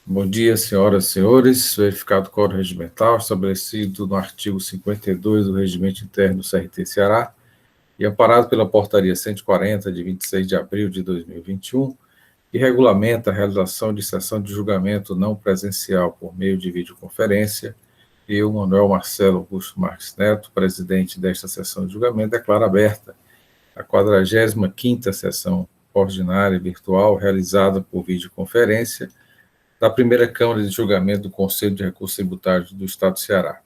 Bom dia, senhoras e senhores. Verificado o quórum regimental estabelecido no artigo 52 do Regimento Interno do CRT Ceará e amparado pela Portaria 140, de 26 de abril de 2021, que regulamenta a realização de sessão de julgamento não presencial por meio de videoconferência, eu, Manuel Marcelo Augusto Marques Neto, presidente desta sessão de julgamento, declaro aberta a 45ª sessão ordinária virtual realizada por videoconferência da primeira Câmara de Julgamento do Conselho de Recursos Tributários do Estado do Ceará.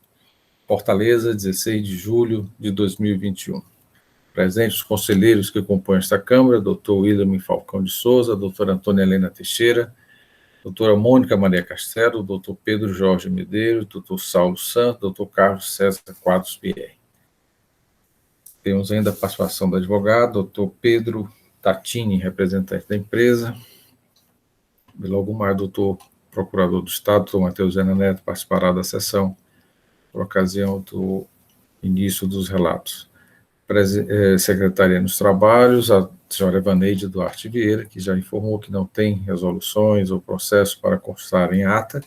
Fortaleza, 16 de julho de 2021. Presentes os conselheiros que compõem esta Câmara, doutor William Falcão de Souza, doutora Antônia Helena Teixeira, doutora Mônica Maria Castelo, doutor Pedro Jorge Medeiros, doutor Saulo Santos, doutor Carlos César Quadros Pierre. Temos ainda a participação do advogado, doutor Pedro Tatini, representante da empresa. Logo mais, doutor Procurador do Estado, doutor Matheus Zena Neto, participará da sessão por ocasião do início dos relatos. Secretaria nos Trabalhos, a senhora Evaneide Duarte Vieira, que já informou que não tem resoluções ou processos para constar em ata,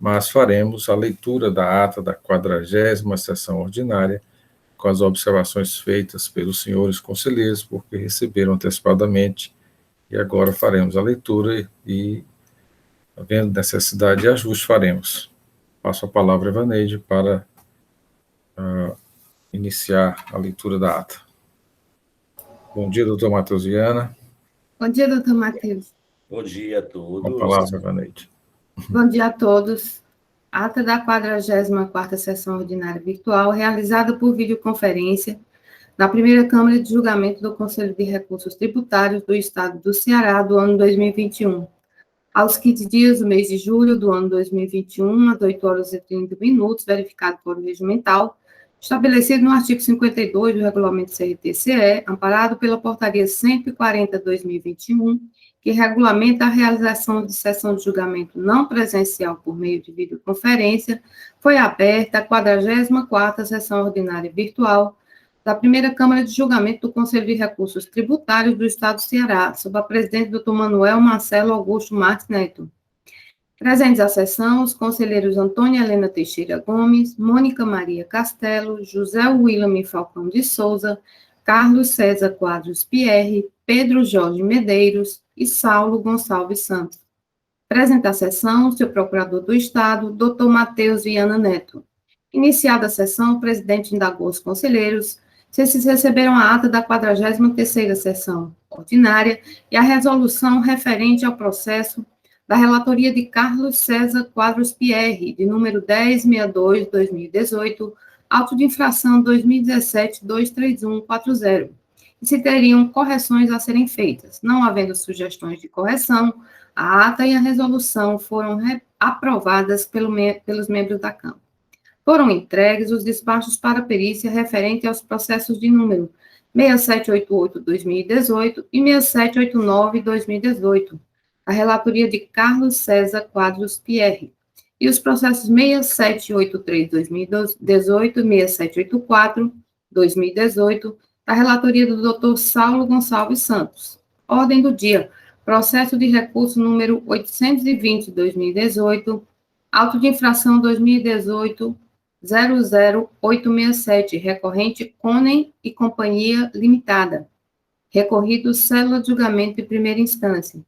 mas faremos a leitura da ata da 40ª sessão ordinária, com as observações feitas pelos senhores conselheiros, porque receberam antecipadamente, e agora faremos a leitura e, havendo necessidade de ajuste, faremos. Passo a palavra a Evaneide para iniciar a leitura da ata. Bom dia, doutor Matheus Viana. Bom dia, doutor Matheus. Bom dia a todos. Com a palavra, Evaneide. Bom dia a todos. Ata da 44ª sessão ordinária virtual, realizada por videoconferência, na primeira Câmara de Julgamento do Conselho de Recursos Tributários do Estado do Ceará, do ano 2021. Aos 15 dias do mês de julho do ano 2021, às 8 horas e 30 minutos, verificado por regimental, estabelecido no artigo 52 do Regulamento CRT-CE, amparado pela Portaria 140/2021, que regulamenta a realização de sessão de julgamento não presencial por meio de videoconferência, foi aberta a 44ª sessão ordinária virtual da primeira Câmara de Julgamento do Conselho de Recursos Tributários do Estado do Ceará, sob a presidente do Dr. Manuel Marcelo Augusto Marques Neto. Presentes à sessão, os conselheiros Antônia Helena Teixeira Gomes, Mônica Maria Castelo, José William Falcão de Souza, Carlos César Quadros Pierre, Pedro Jorge Medeiros e Saulo Gonçalves Santos. Presente à sessão, o seu procurador do Estado, Dr. Matheus Viana Neto. Iniciada a sessão, o presidente indagou os conselheiros se esses receberam a ata da 43ª sessão ordinária e a resolução referente ao processo da relatoria de Carlos César Quadros Pierre, de número 1062/2018, auto de infração 2017-23140, e se teriam correções a serem feitas. Não havendo sugestões de correção, a ata e a resolução foram aprovadas pelos membros da Câmara. Foram entregues os despachos para perícia referente aos processos de número 6788/2018 e 6789/2018, a relatoria de Carlos César Quadros Pierre, e os processos 6783/2018 e 6784/2018, a relatoria do Dr. Saulo Gonçalves Santos. Ordem do dia: processo de recurso número 820/2018, auto de infração 2018 00867, recorrente Conen e Companhia Limitada. Recorrido célula de julgamento de primeira instância.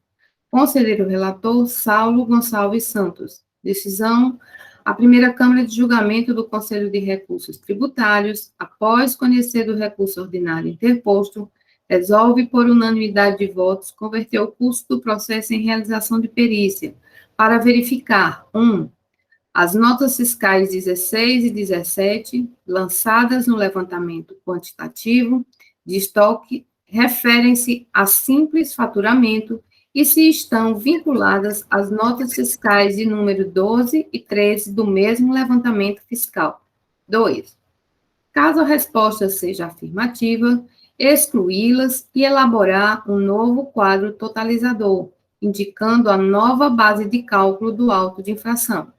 Conselheiro relator, Saulo Gonçalves Santos. Decisão: a primeira Câmara de Julgamento do Conselho de Recursos Tributários, após conhecer do recurso ordinário interposto, resolve, por unanimidade de votos, converter o curso do processo em realização de perícia, para verificar: 1. As notas fiscais 16 e 17, lançadas no levantamento quantitativo de estoque, referem-se a simples faturamento e se estão vinculadas às notas fiscais de número 12 e 13 do mesmo levantamento fiscal. 2. Caso a resposta seja afirmativa, excluí-las e elaborar um novo quadro totalizador, indicando a nova base de cálculo do auto de infração.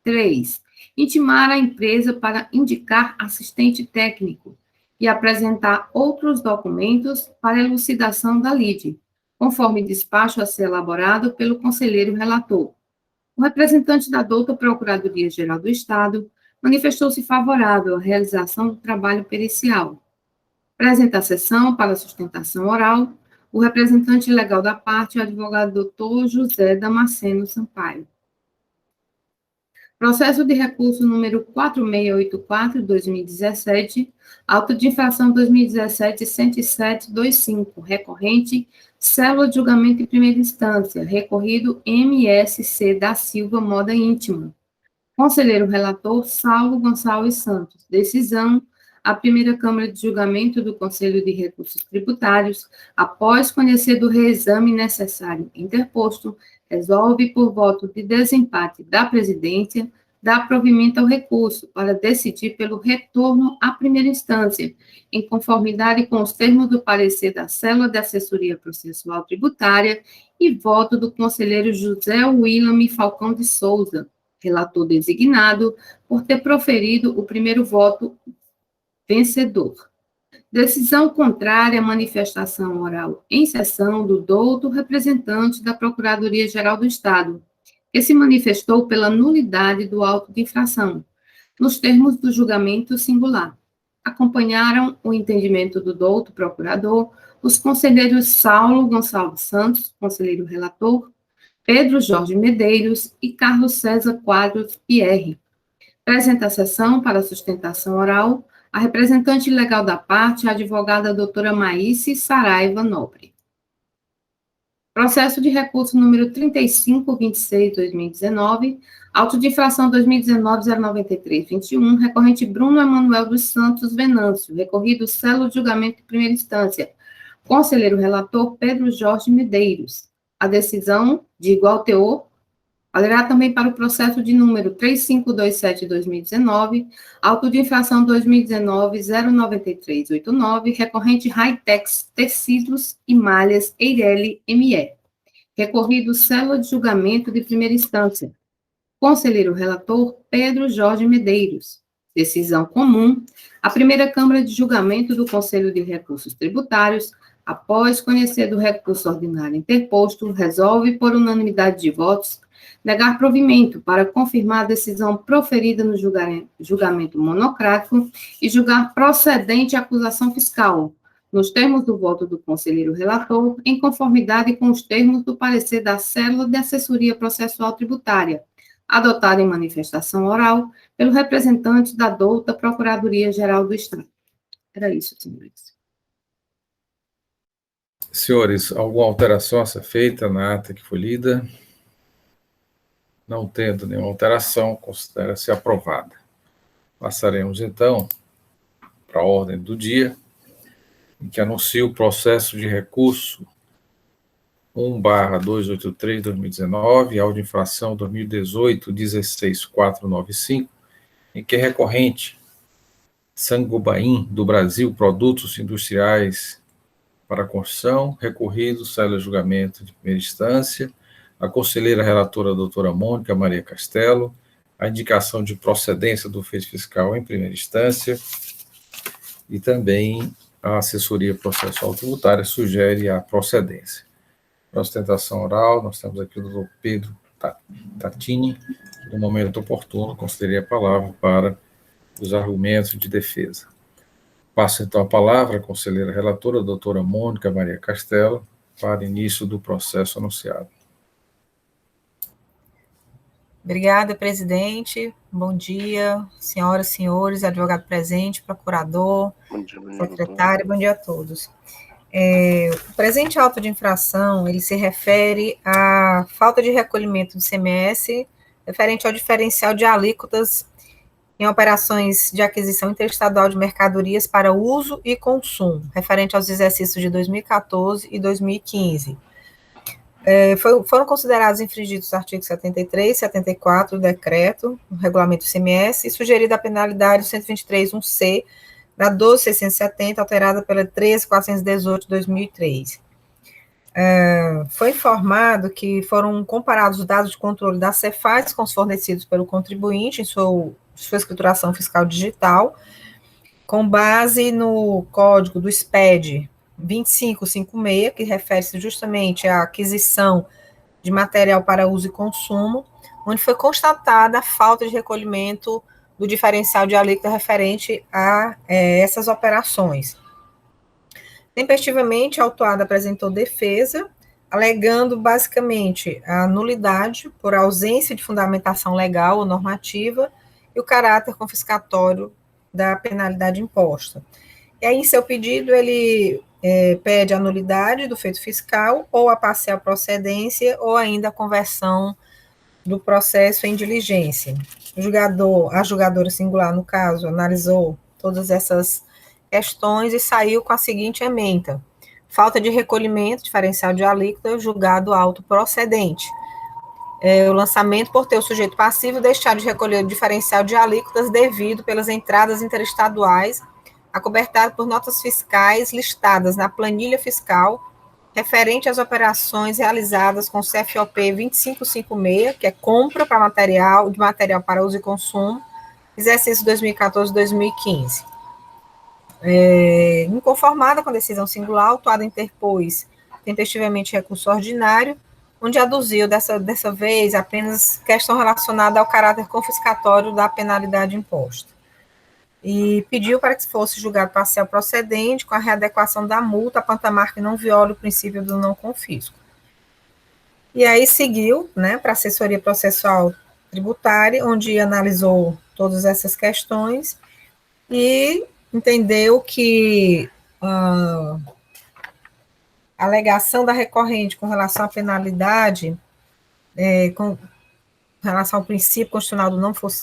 3. Intimar a empresa para indicar assistente técnico e apresentar outros documentos para elucidação da lide, conforme despacho a ser elaborado pelo conselheiro relator. O representante da douta Procuradoria-Geral do Estado manifestou-se favorável à realização do trabalho pericial. Presente a sessão para sustentação oral, o representante legal da parte, o advogado doutor José Damasceno Sampaio. Processo de recurso número 4684/2017, auto de infração 2017-10725, recorrente, célula de julgamento em primeira instância, recorrido MSC da Silva Moda Íntima. Conselheiro relator, Saulo Gonçalves Santos. Decisão: a primeira Câmara de Julgamento do Conselho de Recursos Tributários, após conhecer do reexame necessário interposto, resolve, por voto de desempate da presidência, dar provimento ao recurso para decidir pelo retorno à primeira instância, em conformidade com os termos do parecer da Célula de Assessoria Processual Tributária e voto do conselheiro José William Falcão de Souza, relator designado, por ter proferido o primeiro voto vencedor. Decisão contrária à manifestação oral em sessão do douto representante da Procuradoria-Geral do Estado, que se manifestou pela nulidade do auto de infração, nos termos do julgamento singular. Acompanharam o entendimento do douto procurador os conselheiros Saulo Gonçalves Santos, conselheiro relator, Pedro Jorge Medeiros e Carlos César Quadros Pierre. Presente a sessão para sustentação oral, a representante legal da parte, a advogada doutora Maíce Saraiva Nobre. Processo de recurso número 3526/2019, auto de infração 2019-09321, recorrente Bruno Emanuel dos Santos Venâncio, recorrido célula de julgamento em primeira instância. Conselheiro relator Pedro Jorge Medeiros. A decisão, de igual teor, valerá também para o processo de número 3527/2019, auto de infração 2019-09389, recorrente Hightex Tecidos e Malhas Eireli ME. Recorrido célula de julgamento de primeira instância. Conselheiro relator Pedro Jorge Medeiros. Decisão comum. A primeira Câmara de Julgamento do Conselho de Recursos Tributários, após conhecer do recurso ordinário interposto, resolve, por unanimidade de votos, negar provimento para confirmar a decisão proferida no julgamento monocrático e julgar procedente a acusação fiscal, nos termos do voto do conselheiro relator, em conformidade com os termos do parecer da Célula de Assessoria Processual Tributária, adotada em manifestação oral pelo representante da douta Procuradoria-Geral do Estado. Era isso, senhores. Senhores, alguma alteração a ser feita na ata que foi lida? Não tendo nenhuma alteração, considera-se aprovada. Passaremos, então, para a ordem do dia, em que anuncio o processo de recurso 1/283/2019, auto de infração 2018-16495, em que recorrente Sangobain do Brasil, Produtos Industriais para Construção, recorrido, célula de julgamento de primeira instância, a conselheira relatora a doutora Mônica Maria Castelo, a indicação de procedência do feito fiscal em primeira instância, e também a assessoria processual tributária sugere a procedência. Para a sustentação oral, nós temos aqui o doutor Pedro Tatini, que no momento oportuno consideraria a palavra para os argumentos de defesa. Passo então a palavra à conselheira relatora, a doutora Mônica Maria Castelo, para início do processo anunciado. Obrigada, presidente. Bom dia, senhoras e senhores, advogado presente, procurador, secretário, bom dia a todos. O presente auto de infração, ele se refere à falta de recolhimento do ICMS referente ao diferencial de alíquotas em operações de aquisição interestadual de mercadorias para uso e consumo, referente aos exercícios de 2014 e 2015. Foram considerados infringidos os artigos 73 e 74 do decreto, do regulamento do ICMS, e sugerida a penalidade 123.1c da 12.670, alterada pela 13.418 de 2003. Foi informado que foram comparados os dados de controle da Cefaz com os fornecidos pelo contribuinte em sua escrituração fiscal digital, com base no código do SPED 2556, que refere-se justamente à aquisição de material para uso e consumo, onde foi constatada a falta de recolhimento do diferencial de alíquota referente a essas operações. Tempestivamente, a autuada apresentou defesa, alegando basicamente a nulidade por ausência de fundamentação legal ou normativa e o caráter confiscatório da penalidade imposta. E aí, em seu pedido, ele pede a nulidade do feito fiscal ou a parcial procedência ou ainda a conversão do processo em diligência. A julgadora singular, no caso, analisou todas essas questões e saiu com a seguinte ementa: falta de recolhimento diferencial de alíquota, julgado auto procedente. O lançamento por ter o sujeito passivo deixar de recolher o diferencial de alíquotas devido pelas entradas interestaduais acobertado por notas fiscais listadas na planilha fiscal referente às operações realizadas com CFOP 2556, que é compra para material para uso e consumo, exercício 2014-2015. Inconformada com a decisão singular, a autuada interpôs tempestivamente recurso ordinário, onde aduziu dessa vez apenas questão relacionada ao caráter confiscatório da penalidade imposta. E pediu para que fosse julgado parcial procedente com a readequação da multa a patamar que não viola o princípio do não confisco. E aí seguiu, para a assessoria processual tributária, onde analisou todas essas questões e entendeu que a alegação da recorrente com relação à penalidade, com relação ao princípio constitucional do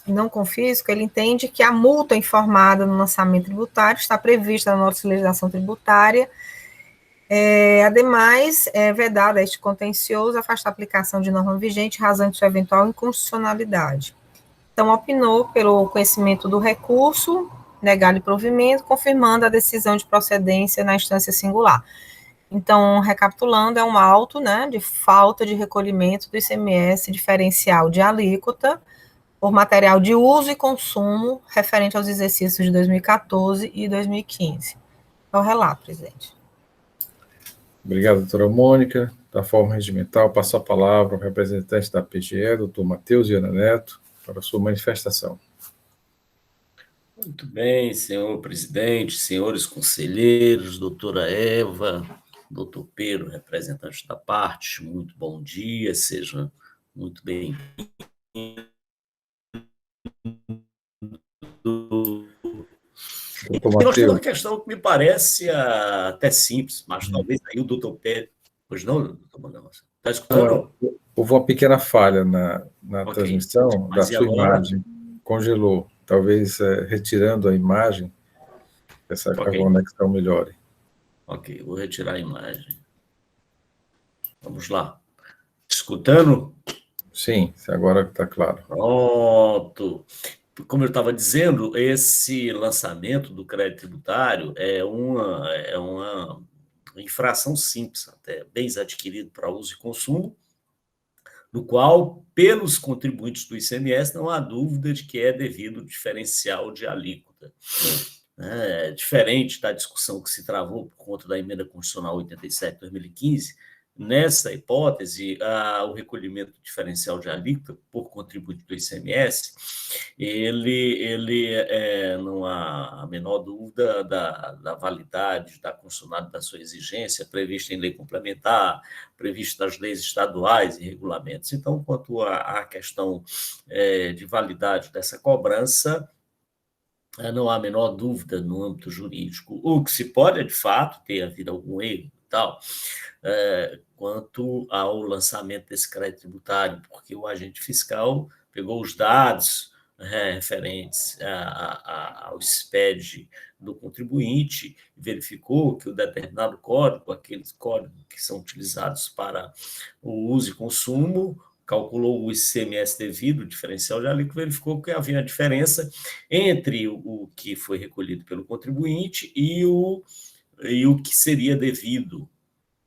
não confisco, ele entende que a multa informada no lançamento tributário está prevista na nossa legislação tributária. Ademais, é vedado a este contencioso afastar a aplicação de norma vigente, razão de sua eventual inconstitucionalidade. Então, opinou pelo conhecimento do recurso, negar-lhe provimento, confirmando a decisão de procedência na instância singular. Então, recapitulando, é um auto, de falta de recolhimento do ICMS diferencial de alíquota por material de uso e consumo referente aos exercícios de 2014 e 2015. É o relato, presidente. Obrigado, doutora Mônica. Da forma regimental, passo a palavra ao representante da PGE, doutor Matheus Viana Neto, para a sua manifestação. Muito bem, senhor presidente, senhores conselheiros, doutora Eva, doutor Pedro, representante da parte, muito bom dia, seja muito bem-vindo. Nós temos uma questão que me parece até simples, mas talvez aí o doutor Pedro... Pois não, doutor Manoel? Está escutando? Houve uma pequena falha na transmissão da sua imagem, congelou. Talvez retirando a imagem, essa conexão melhore. Ok, vou retirar a imagem. Vamos lá. Escutando? Sim, agora está claro. Pronto. Como eu estava dizendo, esse lançamento do crédito tributário é uma infração simples, até bens adquiridos para uso e consumo, no qual, pelos contribuintes do ICMS, não há dúvida de que é devido o diferencial de alíquota. Diferente da discussão que se travou por conta da emenda constitucional 87 de 2015, nessa hipótese, o recolhimento diferencial de alíquota por contribuinte do ICMS, ele não há a menor dúvida da validade, da constitucionalidade da sua exigência, prevista em lei complementar, prevista nas leis estaduais e regulamentos. Então, quanto à questão de validade dessa cobrança, não há a menor dúvida no âmbito jurídico. O que se pode, de fato, ter havido algum erro e tal, quanto ao lançamento desse crédito tributário, porque o agente fiscal pegou os dados referentes ao SPED do contribuinte, verificou que o determinado código, aqueles códigos que são utilizados para o uso e consumo, calculou o ICMS devido, o diferencial de alíquota, verificou que havia diferença entre o que foi recolhido pelo contribuinte e o que seria devido,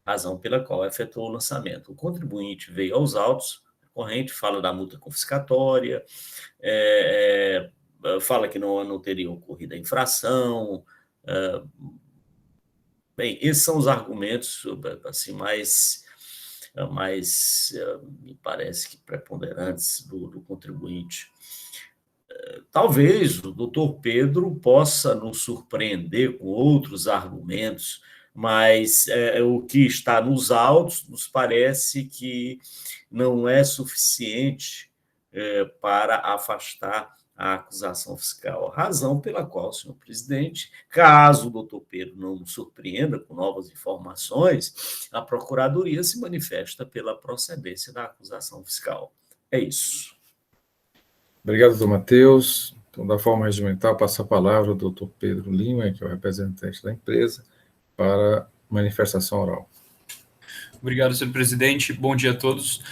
razão pela qual efetuou o lançamento. O contribuinte veio aos autos, a corrente fala da multa confiscatória, fala que não teria ocorrido a infração. Bem, esses são os argumentos assim, mais mas me parece que preponderantes do contribuinte. Talvez o doutor Pedro possa nos surpreender com outros argumentos, mas o que está nos autos nos parece que não é suficiente para afastar a acusação fiscal, razão pela qual, senhor presidente, caso o doutor Pedro não nos surpreenda com novas informações, a Procuradoria se manifesta pela procedência da acusação fiscal. É isso. Obrigado, doutor Matheus. Então, da forma regimental, passo a palavra ao doutor Pedro Lima, que é o representante da empresa, para manifestação oral. Obrigado, senhor presidente. Bom dia a todos.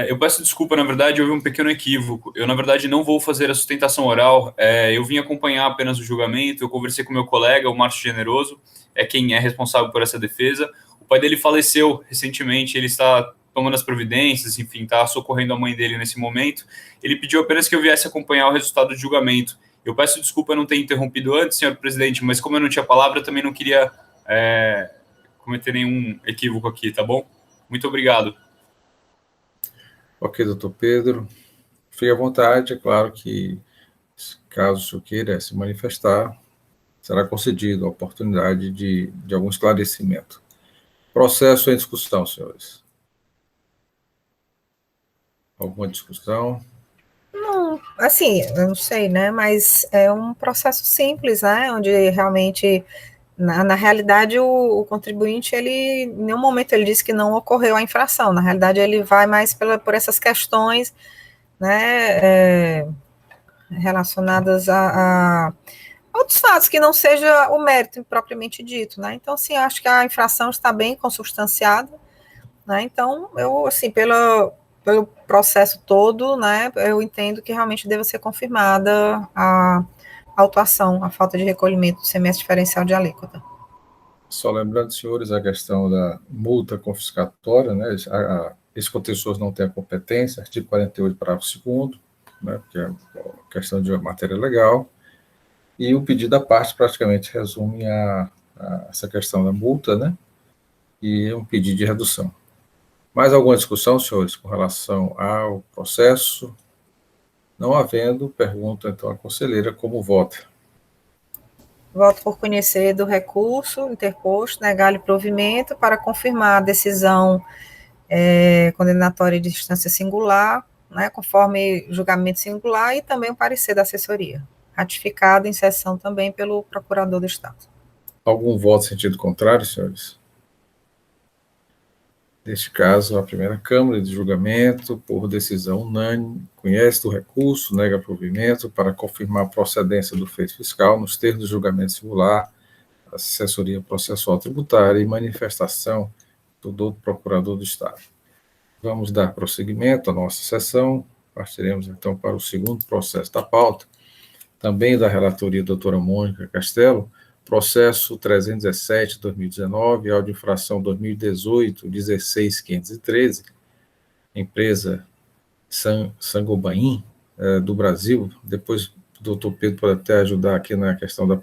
Eu peço desculpa, na verdade, houve um pequeno equívoco. Eu, na verdade, não vou fazer a sustentação oral. Eu vim acompanhar apenas o julgamento. Eu conversei com meu colega, o Márcio Generoso, quem é responsável por essa defesa. O pai dele faleceu recentemente, ele está tomando as providências, enfim, está socorrendo a mãe dele nesse momento. Ele pediu apenas que eu viesse acompanhar o resultado do julgamento. Eu peço desculpa não ter interrompido antes, senhor presidente, mas como eu não tinha palavra, eu também não queria cometer nenhum equívoco aqui, tá bom? Muito obrigado. Ok, doutor Pedro. Fique à vontade, é claro que, caso o senhor queira se manifestar, será concedida a oportunidade de algum esclarecimento. Processo em discussão, senhores. Alguma discussão? Não, assim, eu não sei, né, mas é um processo simples, né, onde realmente, na realidade, o contribuinte, ele, em nenhum momento ele disse que não ocorreu a infração, na realidade ele vai mais por essas questões, né, relacionadas a outros fatos, que não seja o mérito propriamente dito, né, então, assim, eu acho que a infração está bem consubstanciada, né, então, eu, assim, pelo processo todo, né, eu entendo que realmente deva ser confirmada a autuação, a falta de recolhimento do semestre diferencial de alíquota. Só lembrando, senhores, a questão da multa confiscatória, né, esse contencioso não tem a competência, artigo 48, parágrafo 2º, né, que é questão de matéria legal, e o pedido da parte praticamente resume essa questão da multa, né, e um pedido de redução. Mais alguma discussão, senhores, com relação ao processo? Não havendo, pergunto então à conselheira como vota. Voto por conhecer do recurso interposto, negar-lhe provimento para confirmar a decisão condenatória de instância singular, né, conforme julgamento singular, e também o parecer da assessoria, ratificado em sessão também pelo procurador do Estado. Algum voto em sentido contrário, senhores? Neste caso, a primeira Câmara de Julgamento, por decisão unânime, conhece do recurso, nega provimento para confirmar a procedência do feito fiscal nos termos do julgamento singular, assessoria processual tributária e manifestação do Procurador do Estado. Vamos dar prosseguimento à nossa sessão. Partiremos, então, para o segundo processo da pauta, também da relatoria doutora Mônica Castelo, processo 317/2019, auto de infração 2018-16513, empresa Sangobain, do Brasil. Depois o doutor Pedro pode até ajudar aqui na questão da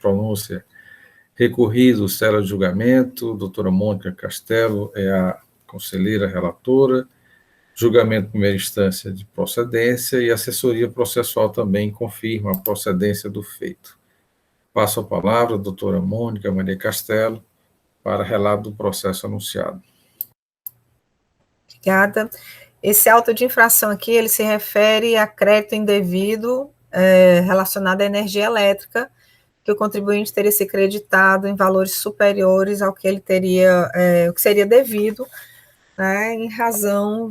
pronúncia. Recorrido, célula de julgamento, doutora Mônica Castelo é a conselheira relatora, julgamento de primeira instância de procedência e assessoria processual também confirma a procedência do feito. Passo a palavra à doutora Mônica Maria Castelo para relato do processo anunciado. Obrigada. Esse auto de infração aqui, ele se refere a crédito indevido relacionado à energia elétrica, que o contribuinte teria se creditado em valores superiores ao que ele teria, o que seria devido, né, em razão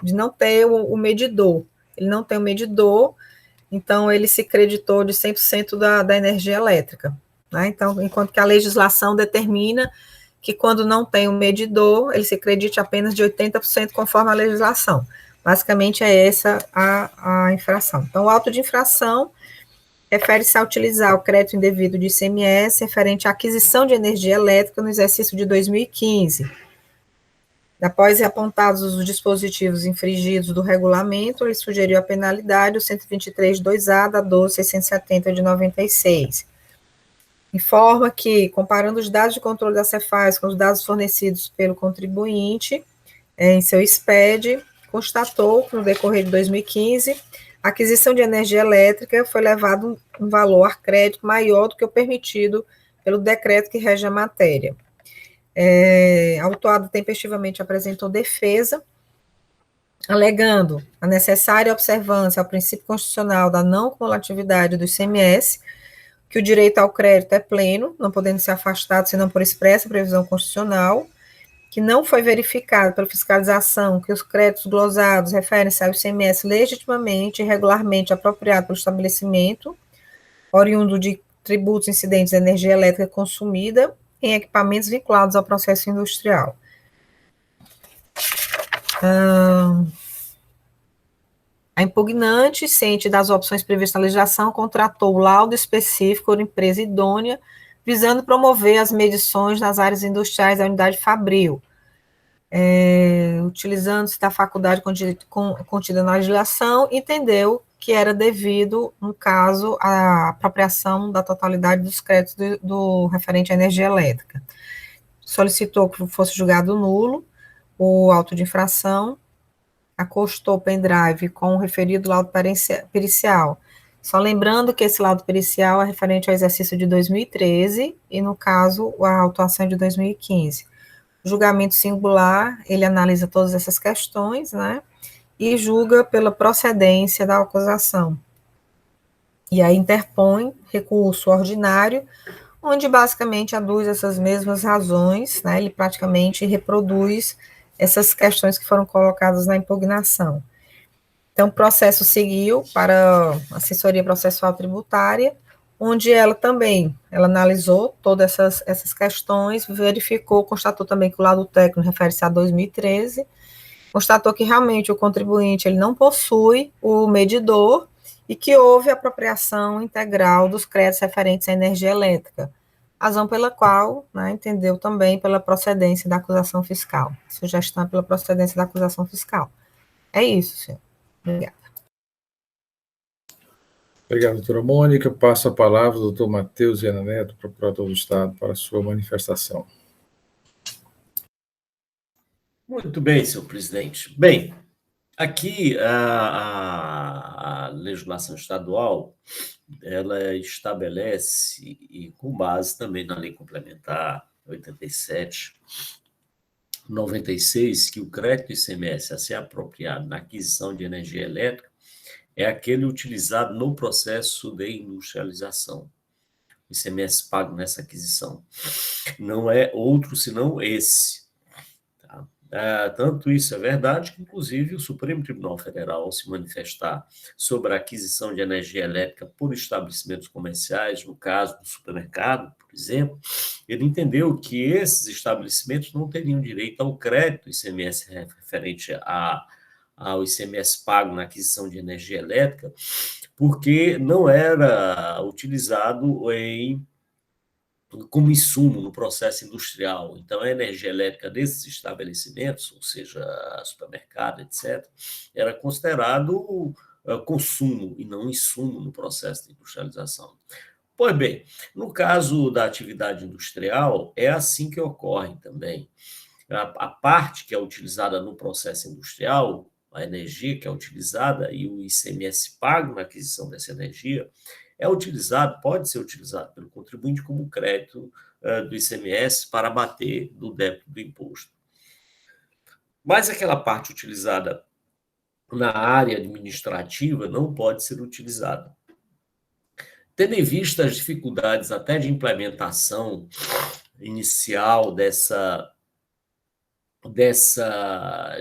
de não ter o medidor. Ele não tem o medidor, então ele se creditou de 100% da energia elétrica, né? Então, enquanto que a legislação determina que quando não tem o medidor, ele se credite apenas de 80% conforme a legislação. Basicamente é essa a infração. Então, o auto de infração refere-se a utilizar o crédito indevido de ICMS referente à aquisição de energia elétrica no exercício de 2015. Após apontados os dispositivos infringidos do regulamento, ele sugeriu a penalidade, o 123.2A da 12.670 de 96. informa que, comparando os dados de controle da Cefaz com os dados fornecidos pelo contribuinte, em seu SPED, constatou que no decorrer de 2015, a aquisição de energia elétrica foi levado um valor a crédito maior do que o permitido pelo decreto que rege a matéria. Autuado tempestivamente apresentou defesa, alegando a necessária observância ao princípio constitucional da não cumulatividade do ICMS, que o direito ao crédito é pleno, não podendo ser afastado senão por expressa previsão constitucional, que não foi verificado pela fiscalização que os créditos glosados referem-se ao ICMS legitimamente e regularmente apropriado pelo estabelecimento, oriundo de tributos incidentes de energia elétrica consumida em equipamentos vinculados ao processo industrial. A impugnante, ciente das opções previstas na legislação, contratou o laudo específico por empresa idônea, visando promover as medições nas áreas industriais da unidade Fabril, utilizando-se da faculdade contida na legislação, entendeu que era devido, no caso, à apropriação da totalidade dos créditos do referente à energia elétrica. Solicitou que fosse julgado nulo o auto de infração, acostou o pendrive com o referido laudo pericial. Só lembrando que esse laudo pericial é referente ao exercício de 2013 e, no caso, a autuação de 2015. O julgamento singular, ele analisa todas essas questões, né, e julga pela procedência da acusação. E aí interpõe recurso ordinário, onde basicamente aduz essas mesmas razões, né, ele praticamente reproduz essas questões que foram colocadas na impugnação. Então, o processo seguiu para a assessoria processual tributária, onde ela analisou todas essas questões, verificou, constatou também que o laudo técnico refere-se a 2013, constatou que realmente o contribuinte ele não possui o medidor e que houve apropriação integral dos créditos referentes à energia elétrica, razão pela qual, né, entendeu também pela procedência da acusação fiscal. Sugestão pela procedência da acusação fiscal. É isso, senhor. Obrigada. Obrigado, doutora Mônica. Passo a palavra ao doutor Matheus Viana Neto, procurador do Estado, para a sua manifestação. Muito bem, senhor presidente. Bem, aqui a legislação estadual, ela estabelece, e com base também na Lei Complementar 87/96, que o crédito ICMS a ser apropriado na aquisição de energia elétrica é aquele utilizado no processo de industrialização. O ICMS pago nessa aquisição. Não é outro senão esse. Tá? Tanto isso é verdade que, inclusive, o Supremo Tribunal Federal, ao se manifestar sobre a aquisição de energia elétrica por estabelecimentos comerciais, no caso do supermercado, por exemplo, ele entendeu que esses estabelecimentos não teriam direito ao crédito ICMS referente ao ICMS pago na aquisição de energia elétrica, porque não era utilizado como insumo no processo industrial. Então, a energia elétrica desses estabelecimentos, ou seja, supermercado, etc., era considerado consumo e não insumo no processo de industrialização. Pois bem, no caso da atividade industrial, é assim que ocorre também. A parte que é utilizada no processo industrial, a energia que é utilizada e o ICMS pago na aquisição dessa energia, pode ser utilizado pelo contribuinte como crédito do ICMS para abater do débito do imposto. Mas aquela parte utilizada na área administrativa não pode ser utilizada. Tendo em vista as dificuldades até de implementação inicial dessa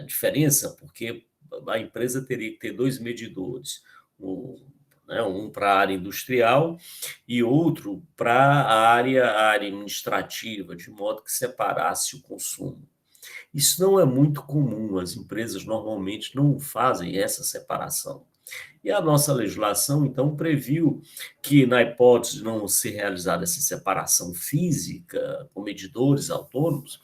diferença, porque a empresa teria que ter dois medidores, um para a área industrial e outro para a área administrativa, de modo que separasse o consumo. Isso não é muito comum, as empresas normalmente não fazem essa separação. E a nossa legislação, então, previu que, na hipótese de não ser realizada essa separação física com medidores autônomos,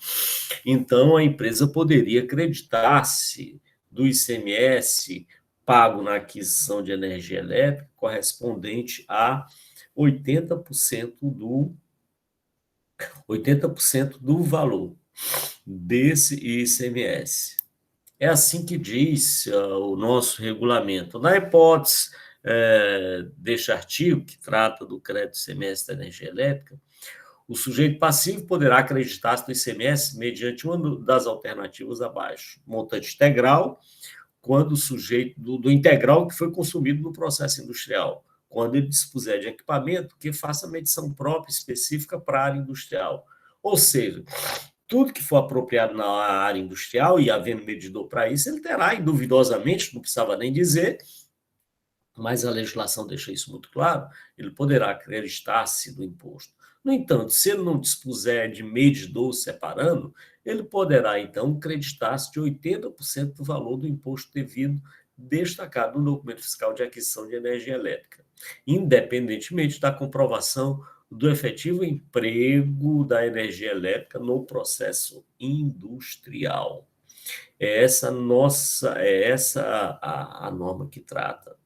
então a empresa poderia acreditar-se do ICMS pago na aquisição de energia elétrica correspondente a 80% do 80% do valor desse ICMS. É assim que diz o nosso regulamento. Na hipótese deste artigo, que trata do crédito ICMS da energia elétrica, o sujeito passivo poderá acreditar-se no ICMS mediante uma das alternativas abaixo. Montante integral, quando o sujeito do integral que foi consumido no processo industrial, quando ele dispuser de equipamento que faça medição própria específica para a área industrial. Ou seja, tudo que for apropriado na área industrial e havendo medidor para isso, ele terá, induvidosamente, não precisava nem dizer, mas a legislação deixa isso muito claro, ele poderá acreditar-se do imposto. No entanto, se ele não dispuser de medidor separando, ele poderá, então, acreditar-se de 80% do valor do imposto devido destacado no documento fiscal de aquisição de energia elétrica, independentemente da comprovação do efetivo emprego da energia elétrica no processo industrial. É essa a norma que trata.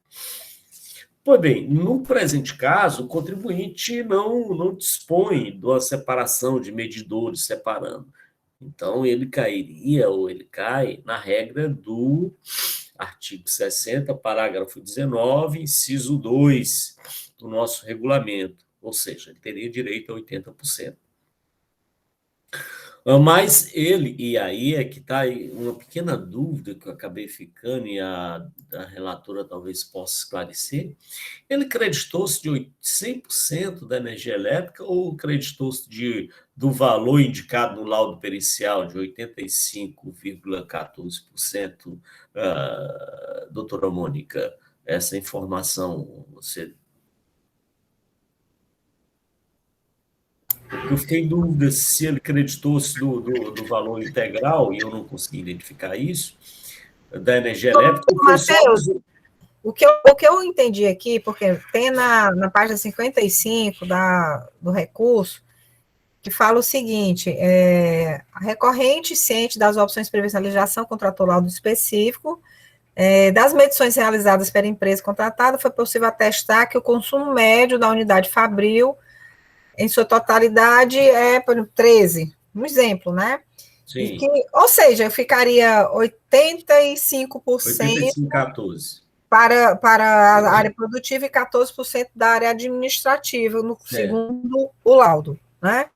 Pois bem, no presente caso, o contribuinte não dispõe de uma separação de medidores separando. Então, ele cairia, ou ele cai, na regra do artigo 60, parágrafo 19, inciso 2 do nosso regulamento. Ou seja, ele teria direito a 80%. Mas ele, e aí é que está uma pequena dúvida que eu acabei ficando, e a relatora talvez possa esclarecer, ele creditou-se de 100% da energia elétrica ou creditou-se do valor indicado no laudo pericial de 85,14%, doutora Mônica? Essa informação você... Eu fiquei em dúvida se ele creditou-se do valor integral, e eu não consegui identificar isso, da energia elétrica. Matheus, o que eu entendi aqui, porque tem na página 55 do recurso, que fala o seguinte, a recorrente ciente das opções previstas na legislação contratou laudo específico, das medições realizadas pela empresa contratada, foi possível atestar que o consumo médio da unidade fabril em sua totalidade por exemplo, 13, um exemplo, né? Sim. Ou seja, ficaria 85%, 14. Para a área produtiva e 14% da área administrativa, segundo o laudo, né?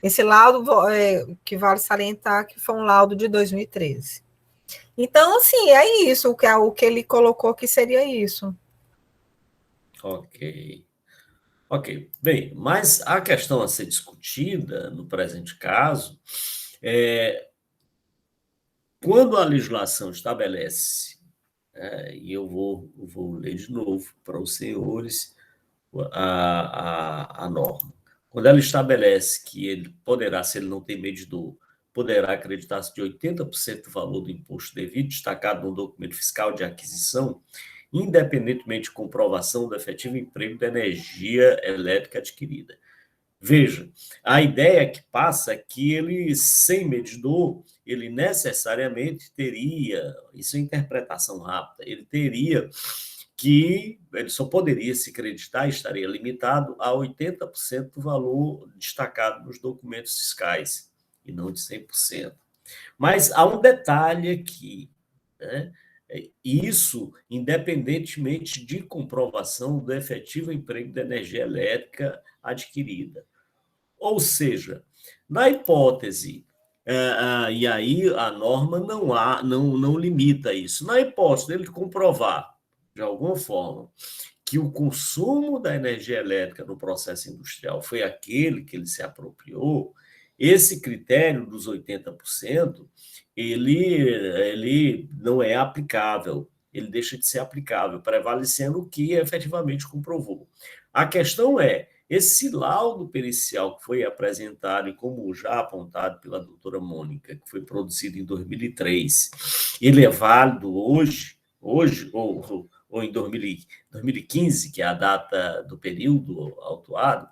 Esse laudo, que vale salientar que foi um laudo de 2013. Então, assim, é isso, o que ele colocou que seria isso. Ok, bem, mas a questão a ser discutida no presente caso quando a legislação estabelece, e eu vou ler de novo para os senhores a norma, quando ela estabelece que ele poderá, se ele não tem medidor, poderá acreditar-se de 80% do valor do imposto devido, destacado no documento fiscal de aquisição, independentemente de comprovação do efetivo emprego da energia elétrica adquirida. Veja, a ideia que passa é que ele, sem medidor, ele necessariamente teria, isso é interpretação rápida, ele só poderia se creditar, estaria limitado a 80% do valor destacado nos documentos fiscais, e não de 100%. Mas há um detalhe aqui, né? Isso independentemente de comprovação do efetivo emprego da energia elétrica adquirida. Ou seja, na hipótese, e aí a norma não limita isso, na hipótese dele comprovar, de alguma forma, que o consumo da energia elétrica no processo industrial foi aquele que ele se apropriou, esse critério dos 80%, ele não é aplicável, ele deixa de ser aplicável, prevalecendo o que efetivamente comprovou. A questão é, esse laudo pericial que foi apresentado, e como já apontado pela doutora Mônica, que foi produzido em 2003, ele é válido hoje ou em 2015, que é a data do período autuado,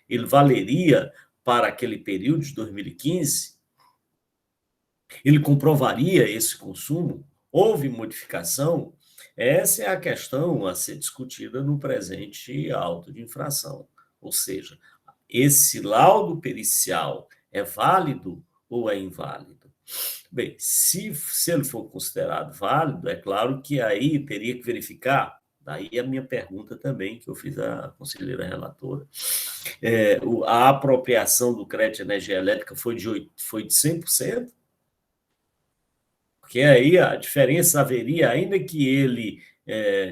ele valeria para aquele período de 2015? Ele comprovaria esse consumo? Houve modificação? Essa é a questão a ser discutida no presente auto de infração. Ou seja, esse laudo pericial é válido ou é inválido? Bem, se ele for considerado válido, é claro que aí teria que verificar, daí a minha pergunta também, que eu fiz à conselheira relatora, a apropriação do crédito de energia elétrica foi de 100%, porque aí a diferença haveria, ainda que ele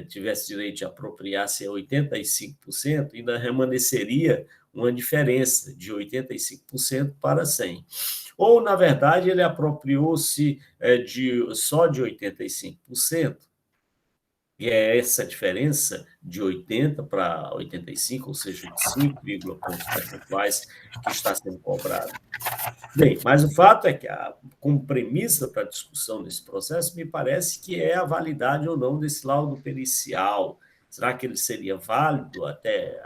tivesse direito de apropriar-se a 85%, ainda remanesceria uma diferença de 85% para 100%. Ou, na verdade, ele apropriou-se só de 85%, e é essa diferença de 80 para 85, ou seja, de 5, pontos percentuais que está sendo cobrado. Bem, mas o fato é que, como premissa para a discussão desse processo, me parece que é a validade ou não desse laudo pericial. Será que ele seria válido até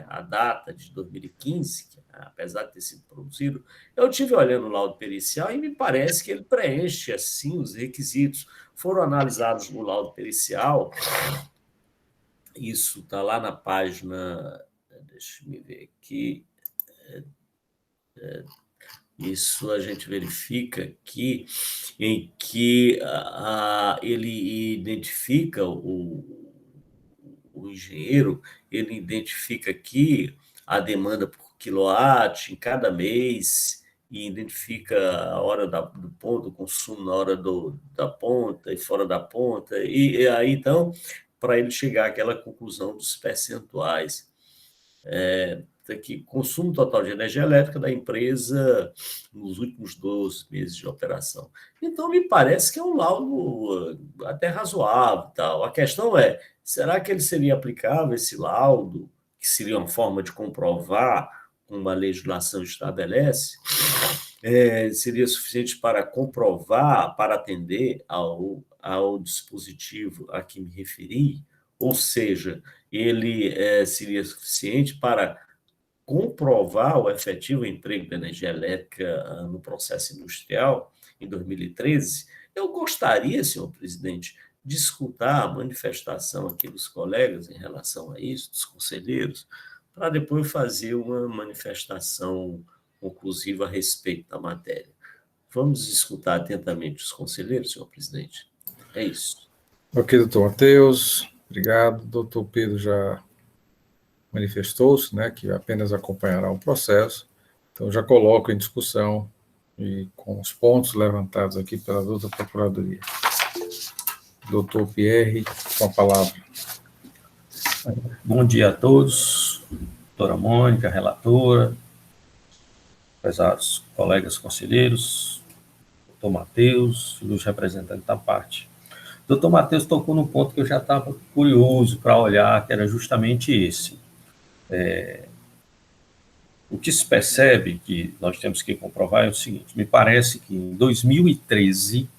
a data de 2015, que, apesar de ter sido produzido? Eu estive olhando o laudo pericial e me parece que ele preenche, assim, os requisitos. Foram analisados no laudo pericial, isso está lá na página, deixa eu ver aqui, isso a gente verifica aqui, em que ele identifica, o engenheiro, ele identifica aqui a demanda por quilowatt em cada mês, e identifica a hora do ponto, o consumo na hora da ponta e fora da ponta, e aí, então, para ele chegar àquela conclusão dos percentuais. Aqui, consumo total de energia elétrica da empresa nos últimos 12 meses de operação. Então, me parece que é um laudo até razoável. Tal. A questão é, será que ele seria aplicável, esse laudo, que seria uma forma de comprovar, como a legislação estabelece, seria suficiente para comprovar, para atender ao dispositivo a que me referi? Ou seja, ele seria suficiente para comprovar o efetivo emprego da energia elétrica no processo industrial em 2013? Eu gostaria, senhor presidente, de escutar a manifestação aqui dos colegas em relação a isso, dos conselheiros, para depois fazer uma manifestação conclusiva a respeito da matéria. Vamos escutar atentamente os conselheiros, senhor presidente? É isso. Ok, doutor Matheus, obrigado. Doutor Pedro já manifestou-se, né, que apenas acompanhará o processo, então já coloco em discussão e com os pontos levantados aqui pela doutora Procuradoria. Doutor Pierre, com a palavra. Bom dia a todos, doutora Mônica, relatora, pesados colegas conselheiros, doutor Matheus e os representantes da parte. Doutor Matheus tocou num ponto que eu já estava curioso para olhar, que era justamente esse. O que se percebe, que nós temos que comprovar, é o seguinte: me parece que em 2013,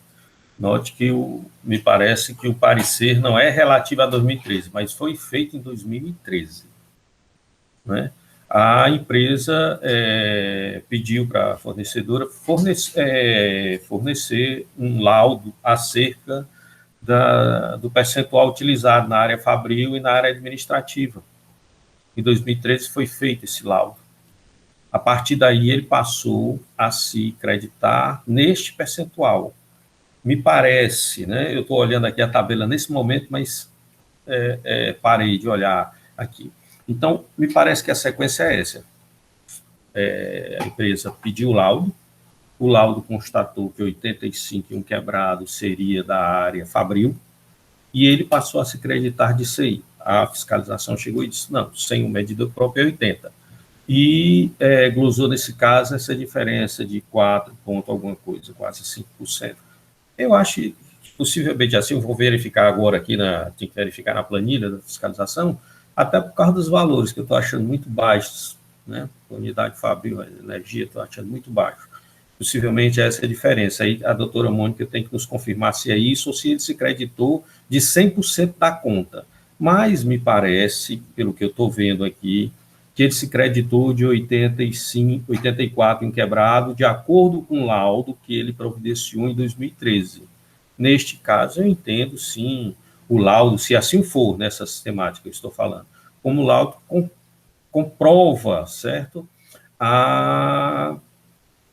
note que me parece que o parecer não é relativo a 2013, mas foi feito em 2013. Né? A empresa pediu para a fornecedora fornecer um laudo acerca do percentual utilizado na área fabril e na área administrativa. Em 2013 foi feito esse laudo. A partir daí, ele passou a se creditar neste percentual. Me parece, né, eu estou olhando aqui a tabela nesse momento, mas parei de olhar aqui. Então, me parece que a sequência é essa. A empresa pediu o laudo constatou que 85 e um quebrado seria da área fabril, e ele passou a se creditar disso aí. A fiscalização chegou e disse, não, sem o medidor próprio é 80. E glosou, nesse caso, essa diferença de 4 ponto alguma coisa, quase 5%. Eu acho que, possivelmente assim, eu vou verificar agora aqui, tem que verificar na planilha da fiscalização, até por causa dos valores, que eu estou achando muito baixos, né? A unidade fabril, a energia, estou achando muito baixo. Possivelmente essa é a diferença. Aí a doutora Mônica tem que nos confirmar se é isso ou se ele se creditou de 100% da conta. Mas me parece, pelo que eu estou vendo aqui, que ele se creditou de 85, 84 em quebrado, de acordo com o laudo que ele providenciou em 2013. Neste caso, eu entendo, sim, o laudo, se assim for, nessa sistemática que eu estou falando, como laudo comprova, certo?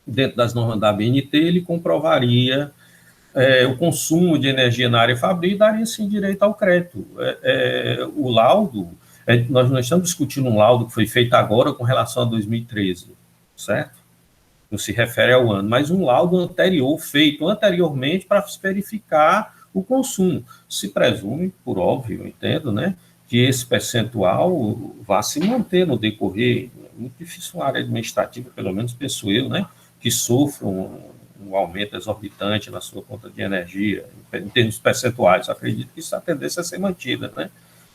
Dentro das normas da BNT, ele comprovaria o consumo de energia na área fabril e daria, sim, direito ao crédito. O laudo, nós não estamos discutindo um laudo que foi feito agora com relação a 2013, certo? Não se refere ao ano, mas um laudo anterior, feito anteriormente para verificar o consumo. Se presume, por óbvio, eu entendo, né, que esse percentual vá se manter no decorrer. É muito difícil uma área administrativa, pelo menos penso eu, né, que sofra um aumento exorbitante na sua conta de energia, em termos percentuais. Eu acredito que isso a tendência a ser mantida, né?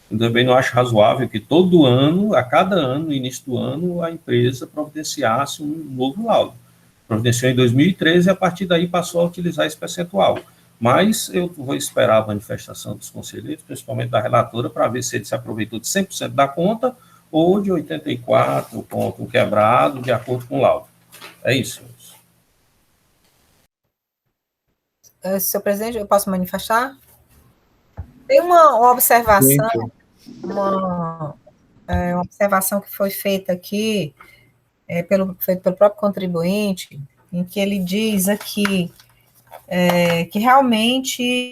Eu também não acho razoável que todo ano, a cada ano, no início do ano, a empresa providenciasse um novo laudo. Providenciou em 2013 e, a partir daí, passou a utilizar esse percentual. Mas eu vou esperar a manifestação dos conselheiros, principalmente da relatora, para ver se ele se aproveitou de 100% da conta ou de 84 ponto quebrado, de acordo com o laudo. É isso. Senhor presidente, eu posso manifestar? Tem uma observação, uma observação que foi feita aqui, feito pelo próprio contribuinte, em que ele diz aqui que realmente,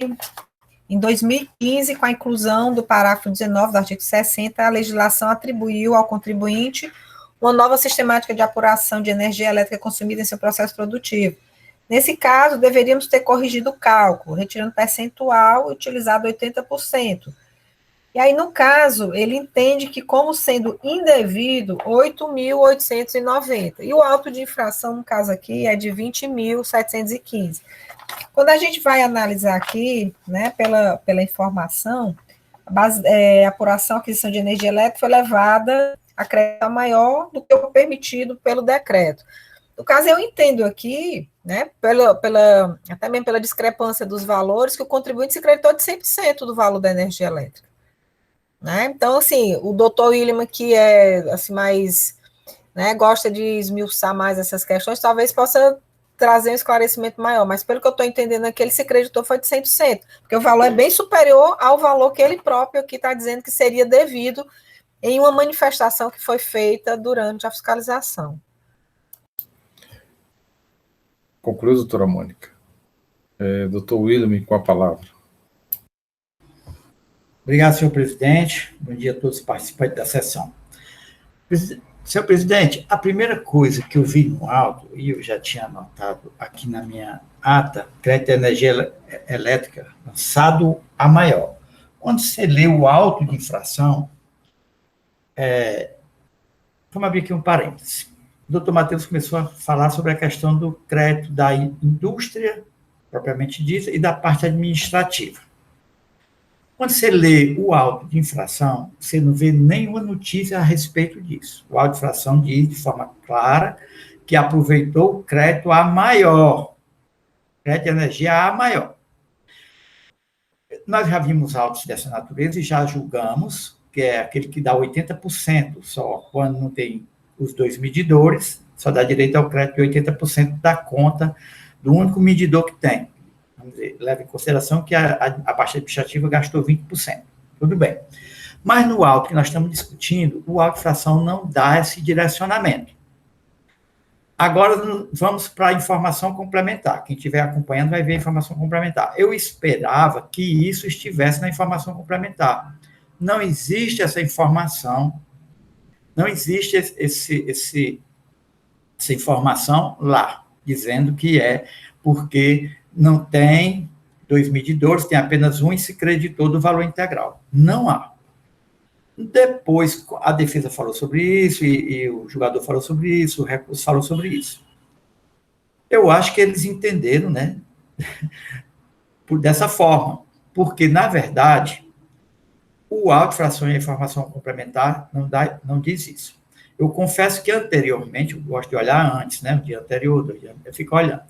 em 2015, com a inclusão do parágrafo 19 do artigo 60, a legislação atribuiu ao contribuinte uma nova sistemática de apuração de energia elétrica consumida em seu processo produtivo. Nesse caso, deveríamos ter corrigido o cálculo, retirando percentual e utilizado 80%. E aí, no caso, ele entende que, como sendo indevido, 8.890. E o auto de infração, no caso aqui, é de 20.715. Quando a gente vai analisar aqui, né, pela informação, a apuração, aquisição de energia elétrica foi levada a crédito maior do que o permitido pelo decreto. No caso, eu entendo aqui, né, até mesmo pela discrepância dos valores, que o contribuinte se creditou de 100% do valor da energia elétrica. Né? Então, assim, o doutor William, que é assim, mais, né, gosta de esmiuçar mais essas questões, talvez possa trazer um esclarecimento maior, mas pelo que eu estou entendendo aqui, ele se creditou foi de 100%, porque o valor é bem superior ao valor que ele próprio aqui está dizendo que seria devido em uma manifestação que foi feita durante a fiscalização. Conclui, doutora Mônica. Doutor William, com a palavra. Obrigado, senhor presidente. Bom dia a todos os participantes da sessão. Senhor presidente, a primeira coisa que eu vi no auto, e eu já tinha anotado aqui na minha ata, crédito de energia elétrica, lançado a maior. Quando você lê o auto de infração, vamos abrir aqui um parêntese. O doutor Matheus começou a falar sobre a questão do crédito da indústria, propriamente dita, e da parte administrativa. Quando você lê o auto de infração, você não vê nenhuma notícia a respeito disso. O auto de infração diz de forma clara que aproveitou o crédito A maior, crédito de energia A maior. Nós já vimos autos dessa natureza e já julgamos que é aquele que dá 80% só, quando não tem os dois medidores, só dá direito ao crédito de 80% da conta do único medidor que tem. Vamos dizer, leva em consideração que a parte administrativa gastou 20%. Tudo bem. Mas no auto que nós estamos discutindo, o auto de infração não dá esse direcionamento. Agora, vamos para a informação complementar. Quem estiver acompanhando vai ver a informação complementar. Eu esperava que isso estivesse na informação complementar. Não existe essa informação, não existe essa informação lá, dizendo que é porque não tem dois medidores, tem apenas um e se creditou do valor integral. Não há. Depois, a defesa falou sobre isso, e o julgador falou sobre isso, o recurso falou sobre isso. Eu acho que eles entenderam, né, dessa forma, porque, na verdade, o auto de infração e a informação complementar não diz isso. Eu confesso que anteriormente, eu gosto de olhar antes, né, no dia anterior, eu fico olhando.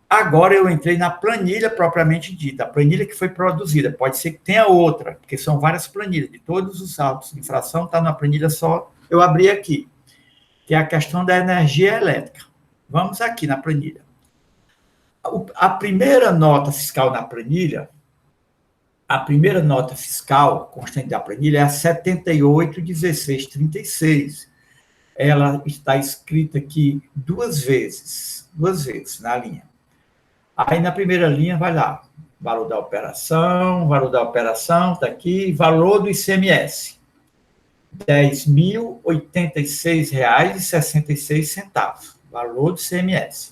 Agora eu entrei na planilha propriamente dita, a planilha que foi produzida. Pode ser que tenha outra, porque são várias planilhas. De todos os autos de infração, está na planilha só. Eu abri aqui, que é a questão da energia elétrica. Vamos aqui na planilha. A primeira nota fiscal na planilha a primeira nota fiscal constante da planilha é a 78.1636. Ela está escrita aqui duas vezes na linha. Aí, na primeira linha, vai lá, valor da operação, está aqui, valor do ICMS, R$ 10.086,66, valor do ICMS.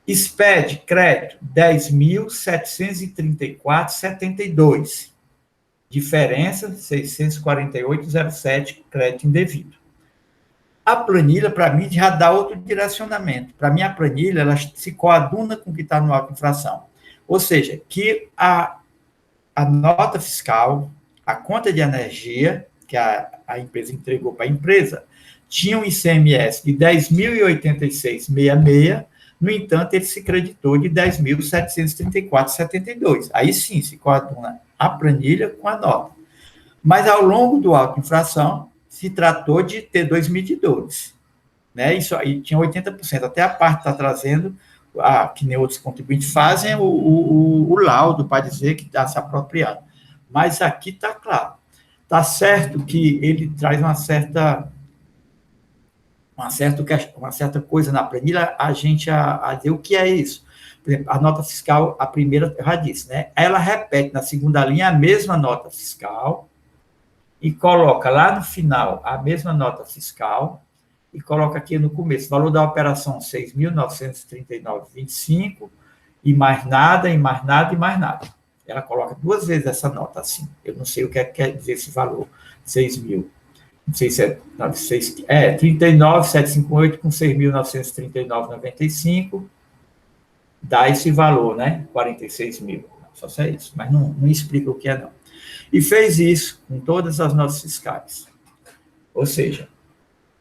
SPED, crédito, 10.734,72. Diferença, 648,07, crédito indevido. A planilha, para mim, já dá outro direcionamento. Para mim, a planilha, ela se coaduna com o que está no auto de infração. Ou seja, que a nota fiscal, a conta de energia, que a empresa entregou para a empresa, tinha um ICMS de 10.086,66, no entanto, ele se creditou de 10.734,72. Aí sim, se coaduna a planilha com a nota. Mas, ao longo do auto de infração, se tratou de ter dois medidores. Né? Isso aí tinha 80%. Até a parte está trazendo, que nem outros contribuintes fazem, o laudo para dizer que está se apropriando. Mas aqui está claro. Está certo que ele traz uma certa coisa na planilha, a gente a dizer o que é isso. Por exemplo, a nota fiscal, a primeira, eu já disse, né? Ela repete na segunda linha a mesma nota fiscal e coloca lá no final a mesma nota fiscal e coloca aqui no começo, valor da operação 6.939,25 e mais nada, e mais nada, e mais nada. Ela coloca duas vezes essa nota assim. Eu não sei o que quer dizer esse valor, 6.000. Não sei se é 39.758 com 6.939,95, dá esse valor, né? 46 mil. Só sei isso, mas não explica o que é, não. E fez isso com todas as notas fiscais. Ou seja,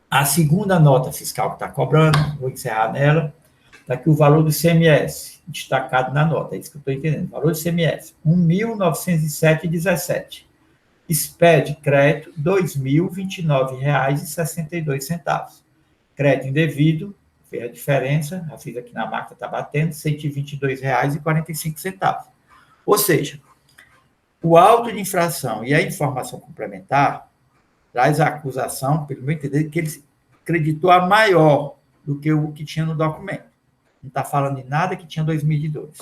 a segunda nota fiscal que está cobrando, vou encerrar nela, está aqui o valor do ICMS, destacado na nota, é isso que eu estou entendendo. Valor do ICMS, R$ 1.907,17. SPED, crédito, R$ 2.029,62. Crédito indevido, fez a diferença, já fiz aqui na máquina, está batendo, R$ 122,45. Ou seja, o auto de infração e a informação complementar traz a acusação, pelo meu entender, que ele creditou a maior do que o que tinha no documento. Não está falando de nada que tinha 2 medidores.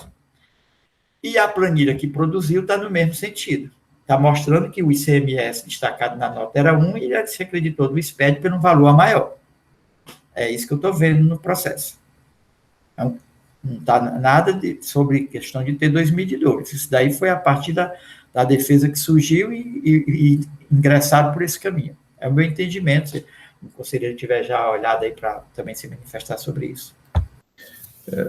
E a planilha que produziu está no mesmo sentido. Está mostrando que o ICMS destacado na nota era 1 e ele se acreditou do SPED pelo valor maior. É isso que eu estou vendo no processo. Então, não está nada sobre questão de ter 2 medidores. Isso daí foi a partir da defesa que surgiu e ingressaram por esse caminho. É o meu entendimento. Se o conselheiro tiver já olhado aí para também se manifestar sobre isso.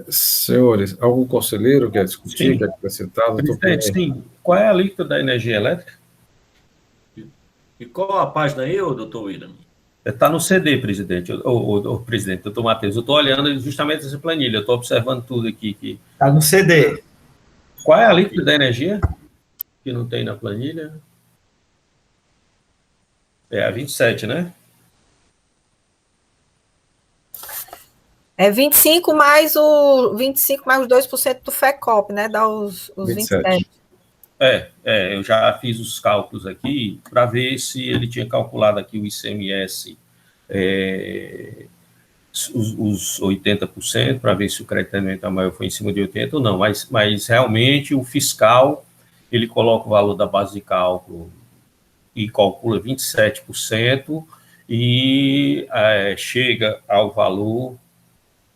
Senhores, algum conselheiro quer discutir, quer acrescentar? Presidente, sim. Qual é a alíquota da energia elétrica? E qual a página aí, doutor William? Está no CD, presidente, presidente, doutor Matheus. Eu estou olhando justamente essa planilha, eu estou observando tudo aqui. Está no CD. Qual é a alíquota da energia? Que não tem na planilha? É a 27, né? É 25 mais os 2% do FECOP, né? Dá os 27. Eu já fiz os cálculos aqui para ver se ele tinha calculado aqui o ICMS, os 80%, para ver se o creditamento maior foi em cima de 80% ou não, mas realmente o fiscal, ele coloca o valor da base de cálculo e calcula 27% e chega ao valor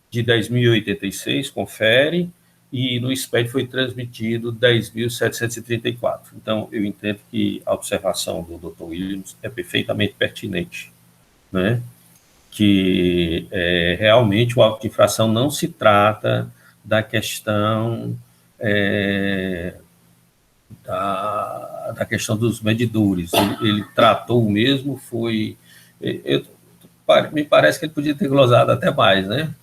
de 10.086, confere, e no SPED foi transmitido 10.734. Então, eu entendo que a observação do Dr. Williams é perfeitamente pertinente, né? Que realmente o auto de infração não se trata da questão da questão dos medidores. Ele tratou mesmo, me parece que ele podia ter glosado até mais, né?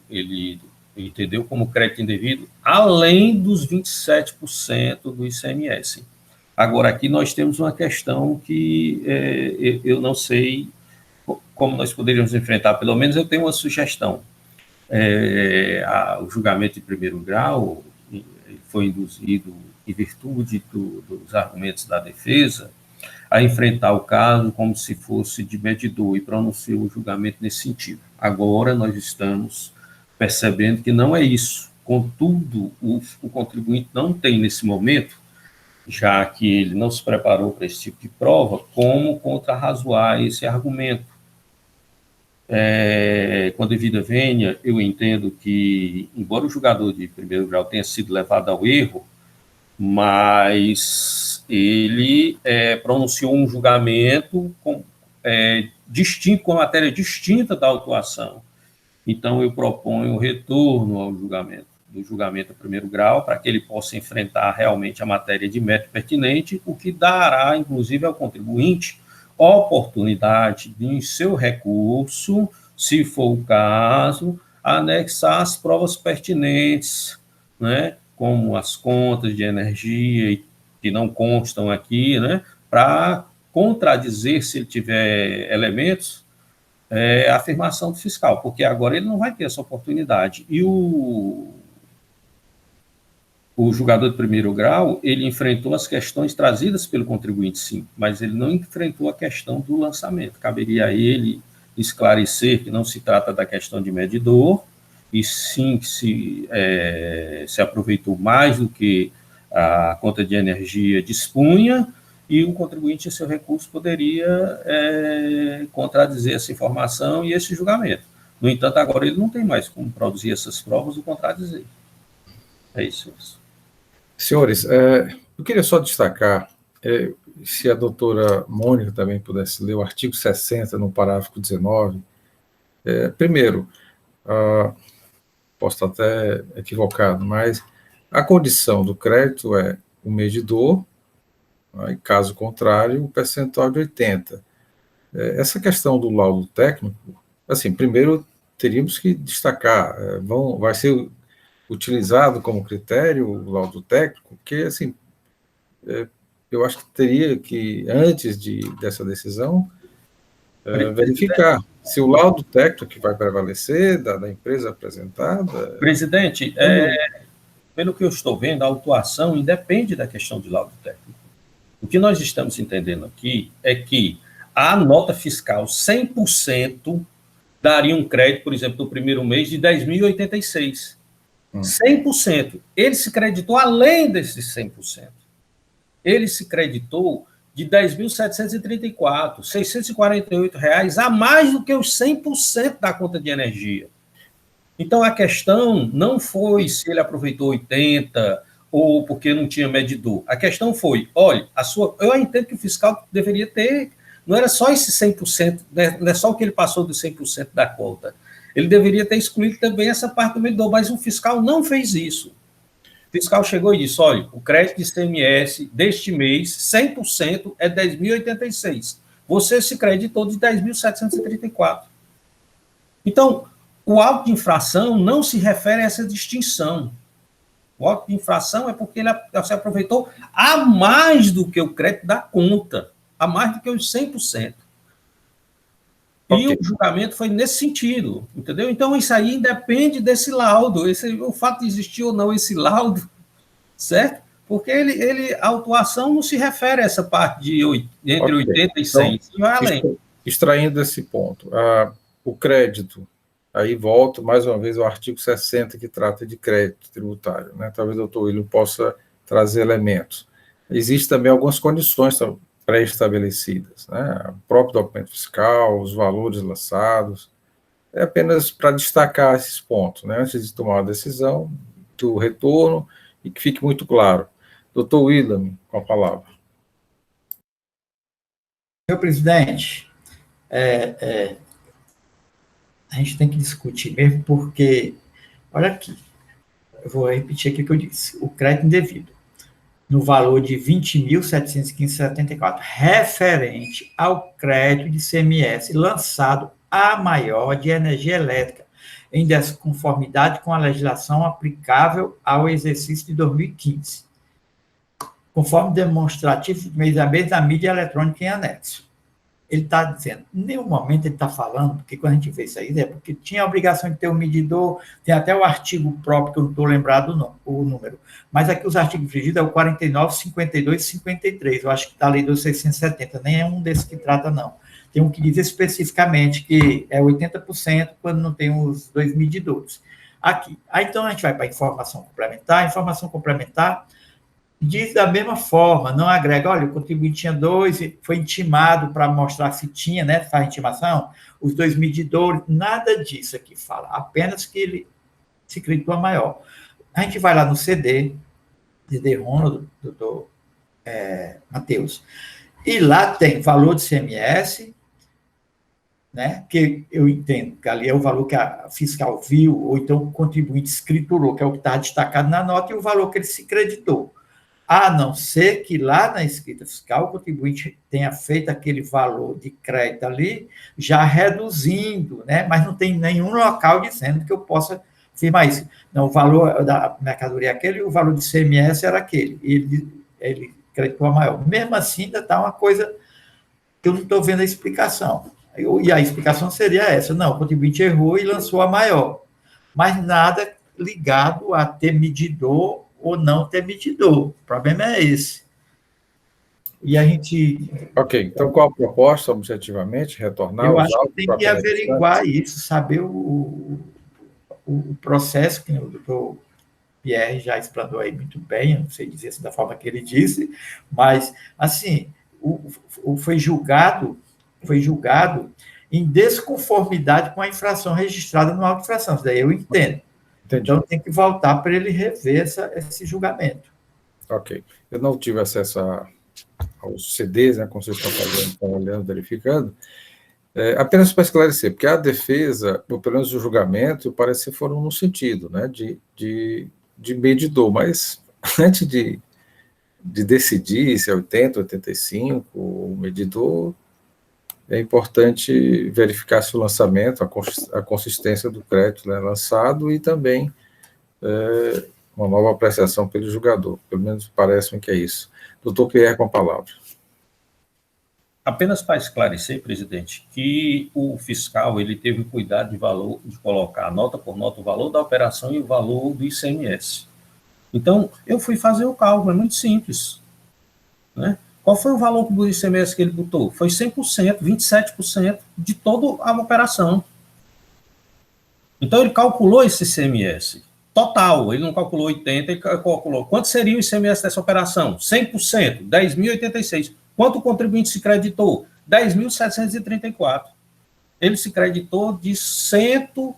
Ele entendeu como crédito indevido, além dos 27% do ICMS. Agora, aqui nós temos uma questão que eu não sei como nós poderíamos enfrentar, pelo menos eu tenho uma sugestão. O julgamento de primeiro grau, foi induzido, em virtude dos argumentos da defesa, a enfrentar o caso como se fosse de medidor e pronunciou o julgamento nesse sentido. Agora nós estamos percebendo que não é isso. Contudo, o contribuinte não tem, nesse momento, já que ele não se preparou para esse tipo de prova, como contrarrazoar esse argumento. Com a devida vênia, eu entendo que, embora o julgador de primeiro grau tenha sido levado ao erro, mas ele pronunciou um julgamento distinto, com matéria distinta da autuação. Então, eu proponho o retorno ao do julgamento a primeiro grau, para que ele possa enfrentar realmente a matéria de mérito pertinente, o que dará, inclusive, ao contribuinte oportunidade de, em seu recurso, se for o caso, anexar as provas pertinentes, né, como as contas de energia, que não constam aqui, né, para contradizer, se ele tiver elementos, a afirmação do fiscal, porque agora ele não vai ter essa oportunidade. E o julgador de primeiro grau, ele enfrentou as questões trazidas pelo contribuinte, sim, mas ele não enfrentou a questão do lançamento. Caberia a ele esclarecer que não se trata da questão de medidor, e sim que se aproveitou mais do que a conta de energia dispunha, e o contribuinte, em seu recurso, poderia contradizer essa informação e esse julgamento. No entanto, agora ele não tem mais como produzir essas provas ou contradizer. É isso. Senhores, eu queria só destacar, se a doutora Mônica também pudesse ler o artigo 60, no parágrafo 19. Primeiro, posso estar até equivocado, mas a condição do crédito é o medidor, em caso contrário, o percentual de 80%. Essa questão do laudo técnico, assim, primeiro teríamos que destacar, vai ser utilizado como critério o laudo técnico, porque, assim, eu acho que teria que, antes dessa decisão, verificar se o laudo técnico que vai prevalecer da empresa apresentada... Presidente, pelo que eu estou vendo, a autuação independe da questão de laudo técnico. O que nós estamos entendendo aqui é que a nota fiscal 100% daria um crédito, por exemplo, no primeiro mês de 10.086. 100%. Ele se creditou além desses 100%. Ele se creditou de 10.734, R$ 648 a mais do que os 100% da conta de energia. Então, a questão não foi se ele aproveitou 80% ou porque não tinha medidor. A questão foi, olha, eu entendo que o fiscal deveria ter, não era só esse 100%, não é só o que ele passou dos 100% da conta. Ele deveria ter excluído também essa parte do medidor, mas o fiscal não fez isso. O fiscal chegou e disse, olha, o crédito de ICMS deste mês, 100% é 10.086. Você se creditou de 10.734. Então, o auto de infração não se refere a essa distinção. O auto de infração é porque ele se aproveitou a mais do que o crédito da conta, a mais do que os 100%. E o julgamento foi nesse sentido, entendeu? Então, isso aí independe desse laudo, o fato de existir ou não esse laudo, certo? Porque a autuação não se refere a essa parte de entre 80 e 100, então, vai além. Extraindo esse ponto, o crédito, aí volto mais uma vez ao artigo 60, que trata de crédito tributário, né? Talvez o doutor William possa trazer elementos. Existem também algumas condições pré-estabelecidas, né? O próprio documento fiscal, os valores lançados, apenas para destacar esses pontos, né? Antes de tomar a decisão do retorno, e que fique muito claro. Doutor William, com a palavra. Senhor presidente, a gente tem que discutir mesmo, porque, olha aqui, eu vou repetir aqui o que eu disse, o crédito indevido, no valor de R$ 20.715,74, referente ao crédito de ICMS lançado a maior de energia elétrica, em desconformidade com a legislação aplicável ao exercício de 2015, conforme demonstrativo da mesma mídia eletrônica em anexo. ele está dizendo, em nenhum momento ele está falando, porque quando a gente vê isso aí, é porque tinha a obrigação de ter um medidor, tem até o artigo próprio, que eu não estou lembrado o número, mas aqui os artigos infringidos é o 49, 52 e 53, eu acho que está a lei dos 670, nem é um desses que trata, não. Tem um que diz especificamente que é 80% quando não tem os 2 medidores. Aqui. Aí, então, a gente vai para a informação complementar. A informação complementar diz da mesma forma, não agrega, olha, o contribuinte tinha 2, foi intimado para mostrar se tinha, né, faz intimação, os 2 medidores, nada disso aqui fala, apenas que ele se creditou a maior. A gente vai lá no CD-ROM, do doutor Matheus, e lá tem valor de CMS, né, que eu entendo que ali é o valor que a fiscal viu, ou então o contribuinte escriturou, que é o que está destacado na nota, e o valor que ele se creditou. A não ser que lá na escrita fiscal o contribuinte tenha feito aquele valor de crédito ali, já reduzindo, né? Mas não tem nenhum local dizendo que eu possa afirmar isso. Não, o valor da mercadoria é aquele e o valor do CMS era aquele. Ele creditou a maior. Mesmo assim, ainda está uma coisa que eu não estou vendo a explicação. E a explicação seria essa: não, o contribuinte errou e lançou a maior. Mas nada ligado a ter medidor ou não ter medidor. O problema é esse. E a gente... Ok, então qual a proposta, objetivamente? Retornar eu aos acho que autos tem que averiguar isso, saber o processo que o doutor Pierre já explanou aí muito bem, eu não sei dizer assim da forma que ele disse, mas, assim, foi julgado em desconformidade com a infração registrada no auto de infração. Isso daí eu entendo. Entendi. Então, tem que voltar para ele rever esse julgamento. Ok. Eu não tive acesso aos CDs, né, como vocês estão fazendo, estão olhando, verificando. Apenas para esclarecer, porque a defesa, ou pelo menos o julgamento, o parecer foram no sentido, né, de medidor, mas antes de decidir se é 80, 85, o medidor, é importante verificar se o lançamento, a consistência do crédito, né, lançado, e também uma nova apreciação pelo julgador. Pelo menos parece-me que é isso. Doutor Pierre, com a palavra. Apenas para esclarecer, presidente, que o fiscal ele teve cuidado de colocar nota por nota o valor da operação e o valor do ICMS. Então, eu fui fazer o cálculo, é muito simples, né? Qual foi o valor do ICMS que ele botou? Foi 100%, 27% de toda a operação. Então, ele calculou esse ICMS total, ele não calculou 80%, ele calculou quanto seria o ICMS dessa operação? 100%, 10.086. Quanto o contribuinte se creditou? 10.734. Ele se creditou de 112%.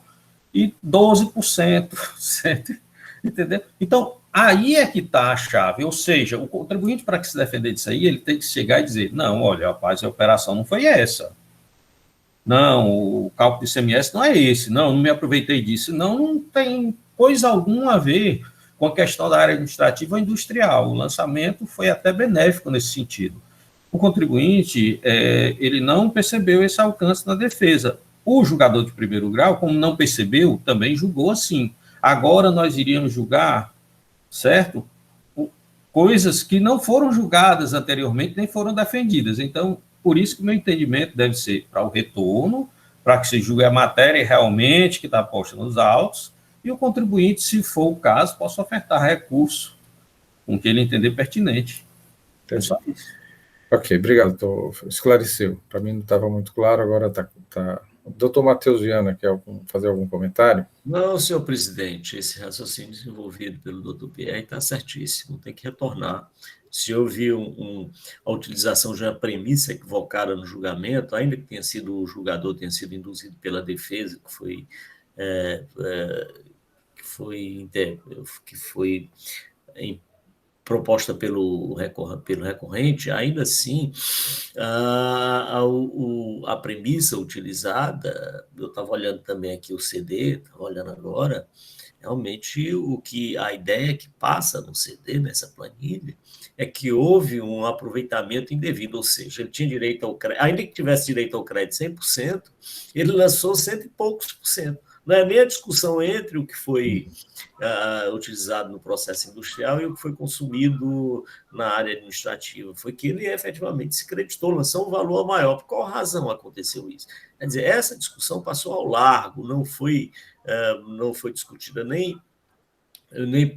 Entendeu? Então, aí é que está a chave, ou seja, o contribuinte, para que se defender disso aí, ele tem que chegar e dizer, não, olha, rapaz, a operação não foi essa. Não, o cálculo do ICMS não é esse, não me aproveitei disso. Não tem coisa alguma a ver com a questão da área administrativa ou industrial. O lançamento foi até benéfico nesse sentido. O contribuinte, ele não percebeu esse alcance na defesa. O julgador de primeiro grau, como não percebeu, também julgou assim. Agora nós iríamos julgar, certo? Coisas que não foram julgadas anteriormente, nem foram defendidas. Então, por isso que o meu entendimento deve ser para o retorno, para que se julgue a matéria realmente que está posta nos autos, e o contribuinte, se for o caso, possa ofertar recurso com que ele entender pertinente. É só isso. Ok, obrigado, esclareceu. Para mim não estava muito claro, agora está. Doutor Matheus Viana, quer fazer algum comentário? Não, senhor presidente, esse raciocínio desenvolvido pelo doutor Pierre está certíssimo, tem que retornar. Se houve a utilização de uma premissa equivocada no julgamento, ainda que o julgador tenha sido induzido pela defesa, que foi proposta pelo recorrente, ainda assim, a premissa utilizada, eu estava olhando também aqui o CD, estava olhando agora, realmente a ideia que passa no CD, nessa planilha, é que houve um aproveitamento indevido, ou seja, ele tinha direito ao crédito, ainda que tivesse direito ao crédito 100%, ele lançou 100 e poucos %. não é nem a discussão entre o que foi utilizado no processo industrial e o que foi consumido na área administrativa. Foi que ele efetivamente se creditou, lançou um valor maior. Por qual razão aconteceu isso? Quer dizer, essa discussão passou ao largo, não foi discutida nem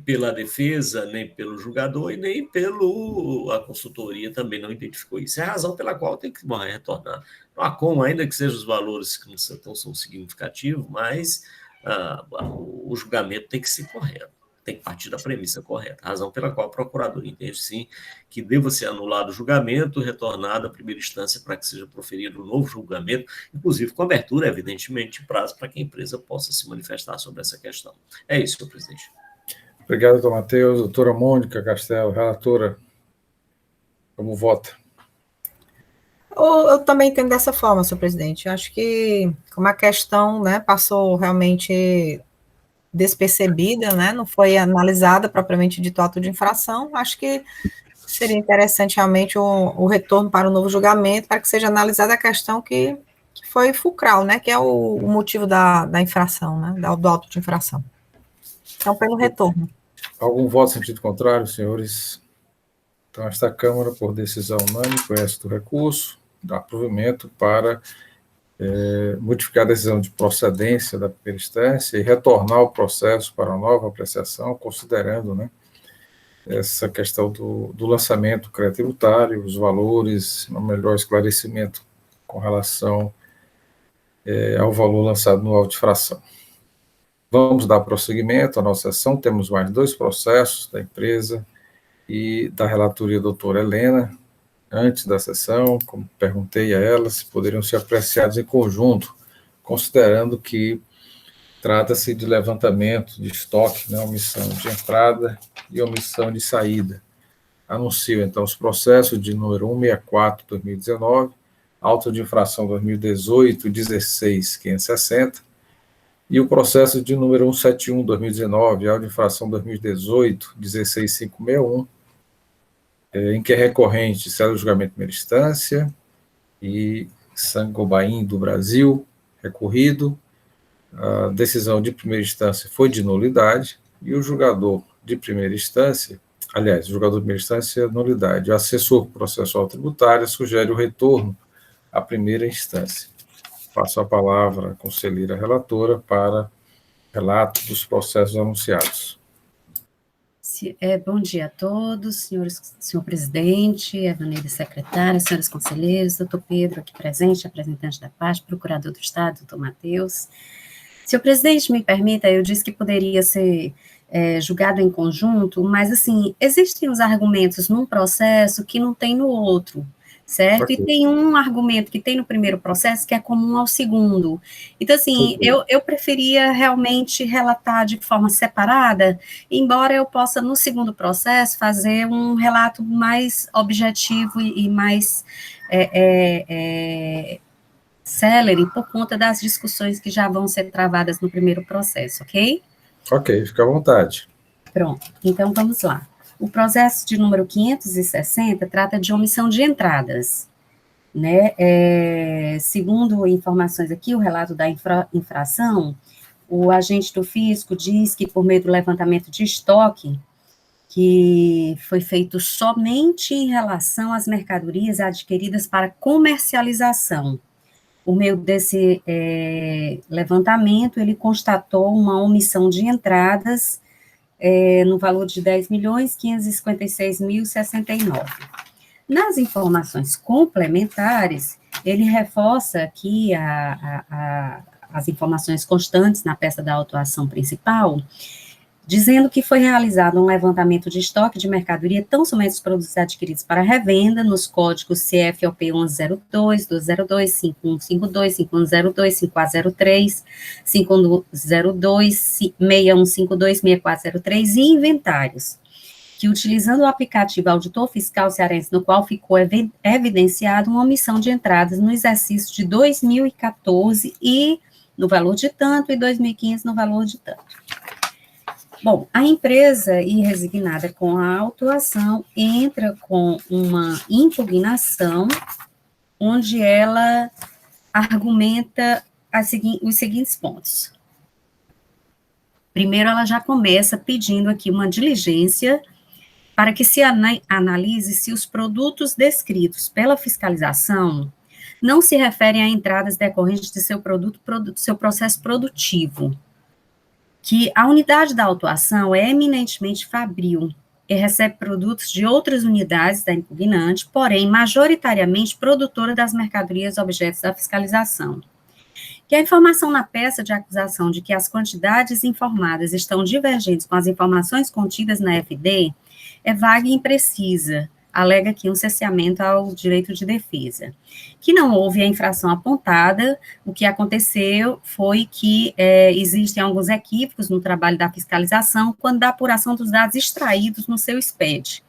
pela defesa, nem pelo julgador e nem a consultoria também não identificou isso. É a razão pela qual tem que retornar. Não há como, ainda que sejam os valores que não são significativos, mas o julgamento tem que ser correto, tem que partir da premissa correta. A razão pela qual a Procuradoria entende, sim, que deva ser anulado o julgamento, retornado à primeira instância para que seja proferido um novo julgamento, inclusive com abertura, evidentemente, de prazo para que a empresa possa se manifestar sobre essa questão. É isso, senhor presidente. Obrigado, doutor Matheus. Doutora Mônica Castelo, relatora, como vota? Eu também entendo dessa forma, senhor presidente. Eu acho que, como a questão, né, passou realmente despercebida, né, não foi analisada propriamente dito ato de infração, acho que seria interessante realmente o retorno para o novo julgamento, para que seja analisada a questão que foi fulcral, né, que é o motivo da infração, né, do auto de infração. Então, pelo retorno. Algum voto em sentido contrário, senhores? Então, esta Câmara, por decisão unânime, conhece do recurso, dá provimento para modificar a decisão de procedência da primeira instância e retornar o processo para a nova apreciação, considerando, né, essa questão do lançamento do crédito tributário, os valores, um melhor esclarecimento com relação ao valor lançado no auto de infração. Vamos dar prosseguimento à nossa sessão. Temos mais 2 processos da empresa e da relatoria doutora Helena. Antes da sessão, como perguntei a ela, se poderiam ser apreciados em conjunto, considerando que trata-se de levantamento de estoque, né, omissão de entrada e omissão de saída. Anuncio, então, os processos de número 164/2019, auto de infração 2018-16-560, e o processo de número 171/2019, auto de infração 2018-16-561, em que é recorrente cédula de julgamento de primeira instância e Sangobain do Brasil, recorrido. A decisão de primeira instância foi de nulidade e o julgador de primeira instância, aliás, o julgador de primeira instância, nulidade. O assessor processual tributário sugere o retorno à primeira instância. Passo a palavra à conselheira relatora para relato dos processos anunciados. Bom dia a todos, senhor presidente, Evaneide secretária, senhores conselheiros, doutor Pedro aqui presente, representante da parte, procurador do Estado, doutor Matheus. Senhor presidente, me permita, eu disse que poderia ser julgado em conjunto, mas, assim, existem os argumentos num processo que não tem no outro, certo? Okay. E tem um argumento que tem no primeiro processo que é comum ao segundo. Então, assim, eu preferia realmente relatar de forma separada, embora eu possa, no segundo processo, fazer um relato mais objetivo e mais célere por conta das discussões que já vão ser travadas no primeiro processo, ok? Ok, fica à vontade. Pronto, então vamos lá. O processo de número 560 trata de omissão de entradas, né? Segundo informações aqui, o relato da infração, o agente do fisco diz que por meio do levantamento de estoque, que foi feito somente em relação às mercadorias adquiridas para comercialização. Por meio desse levantamento, ele constatou uma omissão de entradas no valor de 10.556.069. Nas informações complementares, ele reforça aqui as informações constantes na peça da autuação principal, dizendo que foi realizado um levantamento de estoque de mercadoria, tão somente os produtos adquiridos para revenda, nos códigos CFOP 1102, 202, 5152, 5102, 5403, 5102, 6152, 6403 e inventários, que utilizando o aplicativo Auditor Fiscal Cearense, no qual ficou evidenciado uma omissão de entradas no exercício de 2014 e no valor de tanto, e 2015 no valor de tanto. Bom, a empresa, irresignada com a autuação, entra com uma impugnação, onde ela argumenta os seguintes pontos. Primeiro, ela já começa pedindo aqui uma diligência para que se analise se os produtos descritos pela fiscalização não se referem a entradas decorrentes de seu seu processo produtivo, que a unidade da autuação é eminentemente fabril e recebe produtos de outras unidades da impugnante, porém, majoritariamente produtora das mercadorias objetos da fiscalização. Que a informação na peça de acusação de que as quantidades informadas estão divergentes com as informações contidas na FD é vaga e imprecisa, alega aqui um cerceamento ao direito de defesa. Que não houve a infração apontada, o que aconteceu foi que existem alguns equívocos no trabalho da fiscalização quando da apuração dos dados extraídos no seu SPED.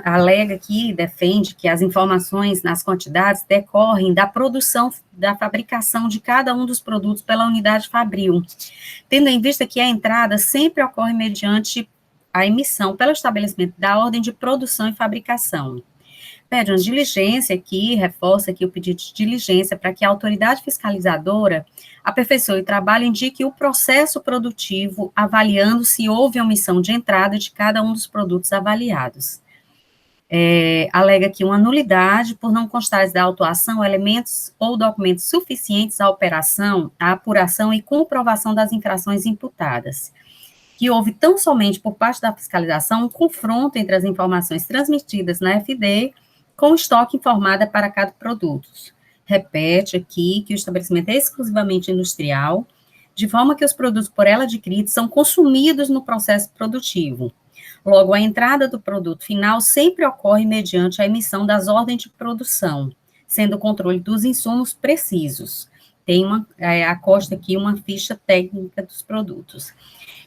Alega que defende que as informações nas quantidades decorrem da produção, da fabricação de cada um dos produtos pela unidade fabril, tendo em vista que a entrada sempre ocorre mediante a emissão pelo estabelecimento da ordem de produção e fabricação. Pede uma diligência aqui, reforça aqui o pedido de diligência para que a autoridade fiscalizadora aperfeiçoe o trabalho e indique o processo produtivo, avaliando se houve omissão de entrada de cada um dos produtos avaliados. Alega aqui uma nulidade por não constar da autuação elementos ou documentos suficientes à operação, à apuração e comprovação das infrações imputadas. Que houve tão somente por parte da fiscalização um confronto entre as informações transmitidas na FD com o estoque informado para cada produto. Repete aqui que o estabelecimento é exclusivamente industrial, de forma que os produtos por ela adquiridos são consumidos no processo produtivo. Logo, a entrada do produto final sempre ocorre mediante a emissão das ordens de produção, sendo o controle dos insumos precisos. Tem acosta aqui uma ficha técnica dos produtos.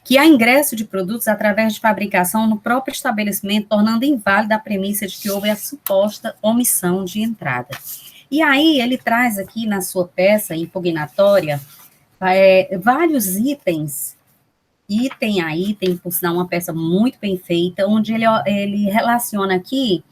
Que há ingresso de produtos através de fabricação no próprio estabelecimento, tornando inválida a premissa de que houve a suposta omissão de entrada. E aí, ele traz aqui na sua peça impugnatória vários itens, item a item, por sinal, uma peça muito bem feita, onde ele relaciona aqui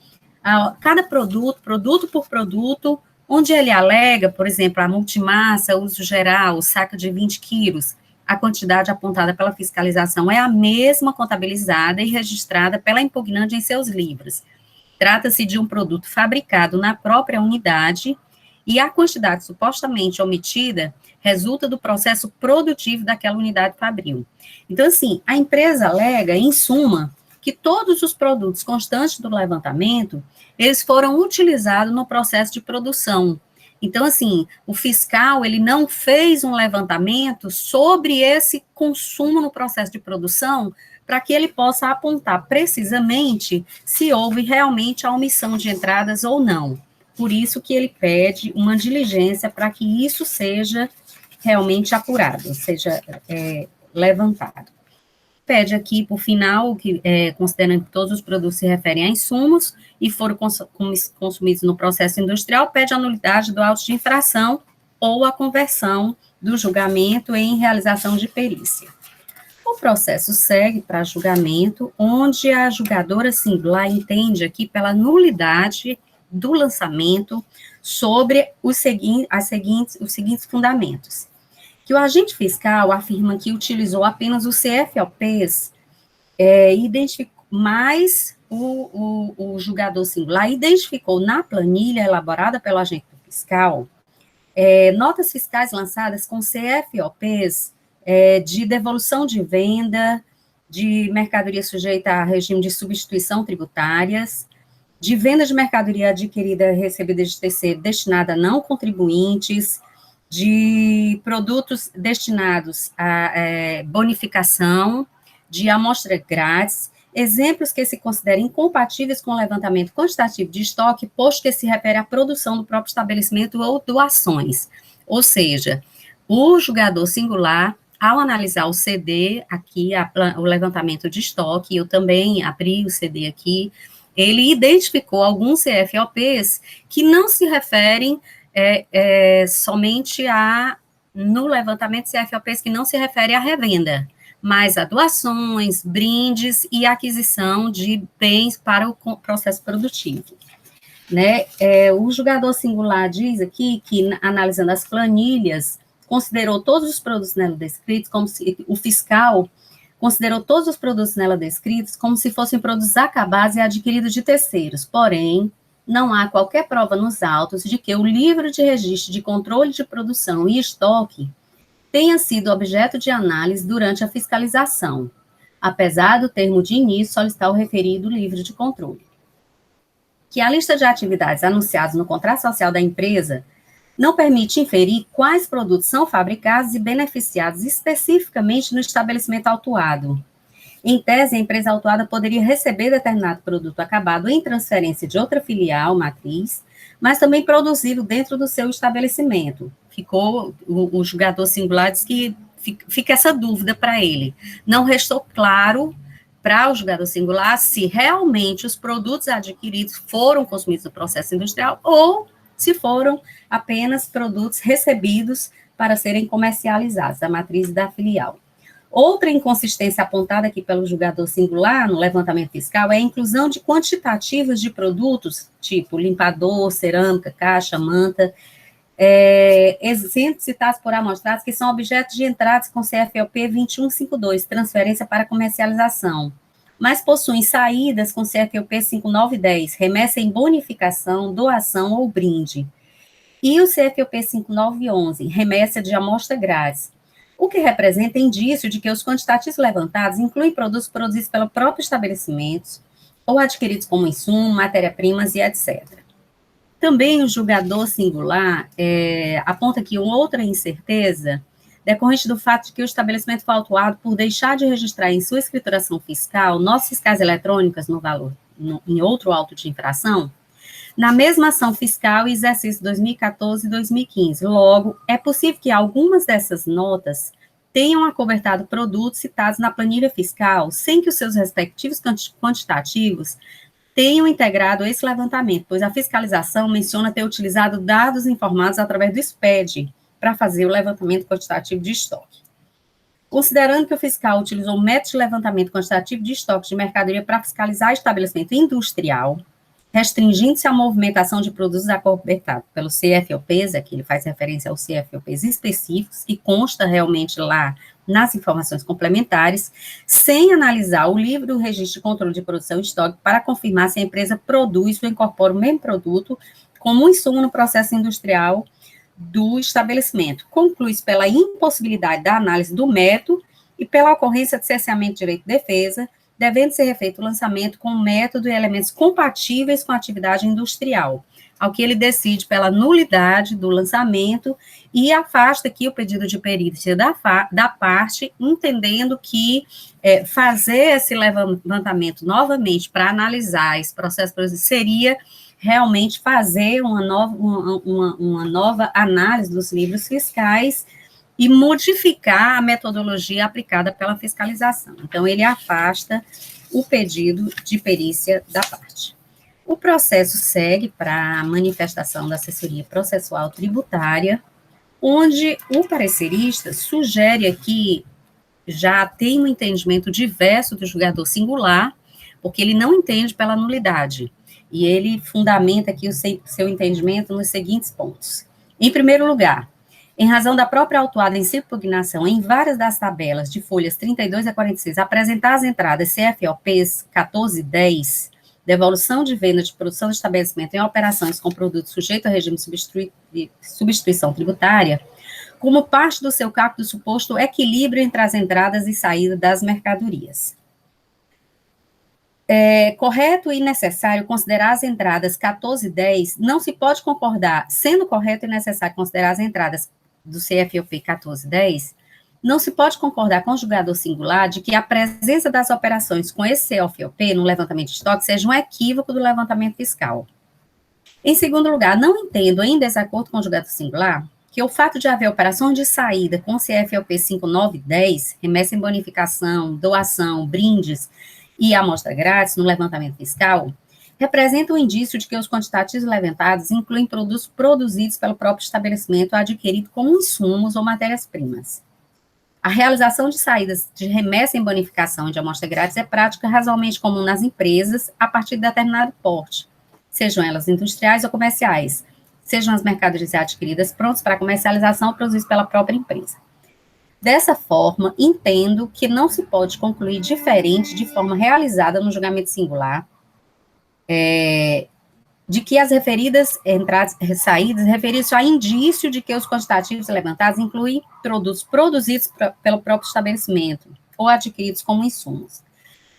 cada produto, produto por produto, onde ele alega, por exemplo, a multimassa, uso geral, saco de 20 quilos, a quantidade apontada pela fiscalização é a mesma contabilizada e registrada pela impugnante em seus livros. Trata-se de um produto fabricado na própria unidade e a quantidade supostamente omitida resulta do processo produtivo daquela unidade fabril. Então, assim, a empresa alega, em suma, que todos os produtos constantes do levantamento, eles foram utilizados no processo de produção. Então, assim, o fiscal, ele não fez um levantamento sobre esse consumo no processo de produção para que ele possa apontar precisamente se houve realmente a omissão de entradas ou não. Por isso que ele pede uma diligência para que isso seja realmente apurado, seja levantado. Pede aqui, por final, que considerando que todos os produtos se referem a insumos e foram consumidos no processo industrial, pede a nulidade do auto de infração ou a conversão do julgamento em realização de perícia. O processo segue para julgamento, onde a julgadora singular entende aqui pela nulidade do lançamento sobre os seguintes fundamentos. Que o agente fiscal afirma que utilizou apenas os CFOPs, mas o julgador singular identificou na planilha elaborada pelo agente fiscal notas fiscais lançadas com CFOPs de devolução de venda, de mercadoria sujeita a regime de substituição tributárias, de venda de mercadoria adquirida recebida de terceiro destinada a não contribuintes, de produtos destinados a bonificação, de amostra grátis, exemplos que se considerem incompatíveis com o levantamento quantitativo de estoque, posto que se refere à produção do próprio estabelecimento ou doações. Ou seja, o julgador singular, ao analisar o CD, aqui, o levantamento de estoque, eu também abri o CD aqui, ele identificou alguns CFOPs que não se referem somente no levantamento de CFOPs que não se refere à revenda, mas a doações, brindes e aquisição de bens para o processo produtivo. Né? O julgador singular diz aqui que, analisando as planilhas, considerou todos os produtos nela descritos como se o fiscal considerou todos os produtos nela descritos como se fossem produtos acabados e adquiridos de terceiros, porém, não há qualquer prova nos autos de que o livro de registro de controle de produção e estoque tenha sido objeto de análise durante a fiscalização, apesar do termo de início solicitar o referido livro de controle. Que a lista de atividades anunciadas no contrato social da empresa não permite inferir quais produtos são fabricados e beneficiados especificamente no estabelecimento autuado. Em tese, a empresa autuada poderia receber determinado produto acabado em transferência de outra filial, matriz, mas também produzi-lo dentro do seu estabelecimento. Ficou, o julgador singular diz que fica essa dúvida para ele. Não restou claro para o julgador singular se realmente os produtos adquiridos foram consumidos no processo industrial ou se foram apenas produtos recebidos para serem comercializados, da matriz e da filial. Outra inconsistência apontada aqui pelo julgador singular no levantamento fiscal é a inclusão de quantitativos de produtos, tipo limpador, cerâmica, caixa, manta, exemplos citados por amostrados que são objetos de entradas com CFLP 2152, transferência para comercialização, mas possuem saídas com CFLP 5910, remessa em bonificação, doação ou brinde. E o CFLP 5911, remessa de amostra grátis, o que representa indício de que os quantitativos levantados incluem produtos produzidos pelo próprio estabelecimento ou adquiridos como insumo, matéria-primas e etc. Também o julgador singular aponta aqui uma outra incerteza decorrente do fato de que o estabelecimento foi autuado por deixar de registrar em sua escrituração fiscal notas fiscais eletrônicas no valor, em outro auto de infração, na mesma ação fiscal e exercício 2014 e 2015. Logo, é possível que algumas dessas notas tenham acobertado produtos citados na planilha fiscal, sem que os seus respectivos quantitativos tenham integrado esse levantamento, pois a fiscalização menciona ter utilizado dados informados através do SPED, para fazer o levantamento quantitativo de estoque. Considerando que o fiscal utilizou o método de levantamento quantitativo de estoque de mercadoria para fiscalizar estabelecimento industrial, restringindo-se a movimentação de produtos acobertados pelo CFLPs, aqui ele faz referência aos CFLPs específicos, que consta realmente lá nas informações complementares, sem analisar o livro do registro de controle de produção e estoque para confirmar se a empresa produz ou incorpora o mesmo produto como um insumo no processo industrial do estabelecimento. Conclui-se pela impossibilidade da análise do método e pela ocorrência de cerceamento de direito de defesa, devendo ser refeito o lançamento com método e elementos compatíveis com a atividade industrial, ao que ele decide pela nulidade do lançamento e afasta aqui o pedido de perícia da parte, entendendo que fazer esse levantamento novamente para analisar esse processo seria realmente fazer uma nova análise dos livros fiscais e modificar a metodologia aplicada pela fiscalização. Então, ele afasta o pedido de perícia da parte. O processo segue para a manifestação da assessoria processual tributária, onde o parecerista sugere aqui, já tem um entendimento diverso do julgador singular, porque ele não entende pela nulidade. E ele fundamenta aqui o seu entendimento nos seguintes pontos. Em primeiro lugar, em razão da própria autuada em impugnação em várias das tabelas de folhas 32 a 46, apresentar as entradas CFLPs 1410, devolução de venda de produção de estabelecimento em operações com produtos sujeitos a regime de substituição tributária, como parte do seu cálculo do suposto equilíbrio entre as entradas e saídas das mercadorias. É correto e necessário considerar as entradas 1410, não se pode concordar, sendo correto e necessário considerar as entradas do CFLP 1410, não se pode concordar com o julgador singular de que a presença das operações com esse CFLP no levantamento de estoque seja um equívoco do levantamento fiscal. Em segundo lugar, não entendo, em desacordo com o julgador singular, que o fato de haver operações de saída com CFLP 5910, remessa em bonificação, doação, brindes, e amostra grátis no levantamento fiscal, representa um indício de que os quantitativos levantados incluem produtos produzidos pelo próprio estabelecimento adquirido como insumos ou matérias-primas. A realização de saídas de remessa em bonificação e de amostra grátis é prática razoavelmente comum nas empresas a partir de determinado porte, sejam elas industriais ou comerciais, sejam as mercadorias adquiridas prontas para comercialização ou produzidas pela própria empresa. Dessa forma, entendo que não se pode concluir diferente de forma realizada no julgamento singular, de que as referidas entradas e saídas referem-se a indício de que os quantitativos levantados incluem produtos produzidos pelo próprio estabelecimento ou adquiridos como insumos.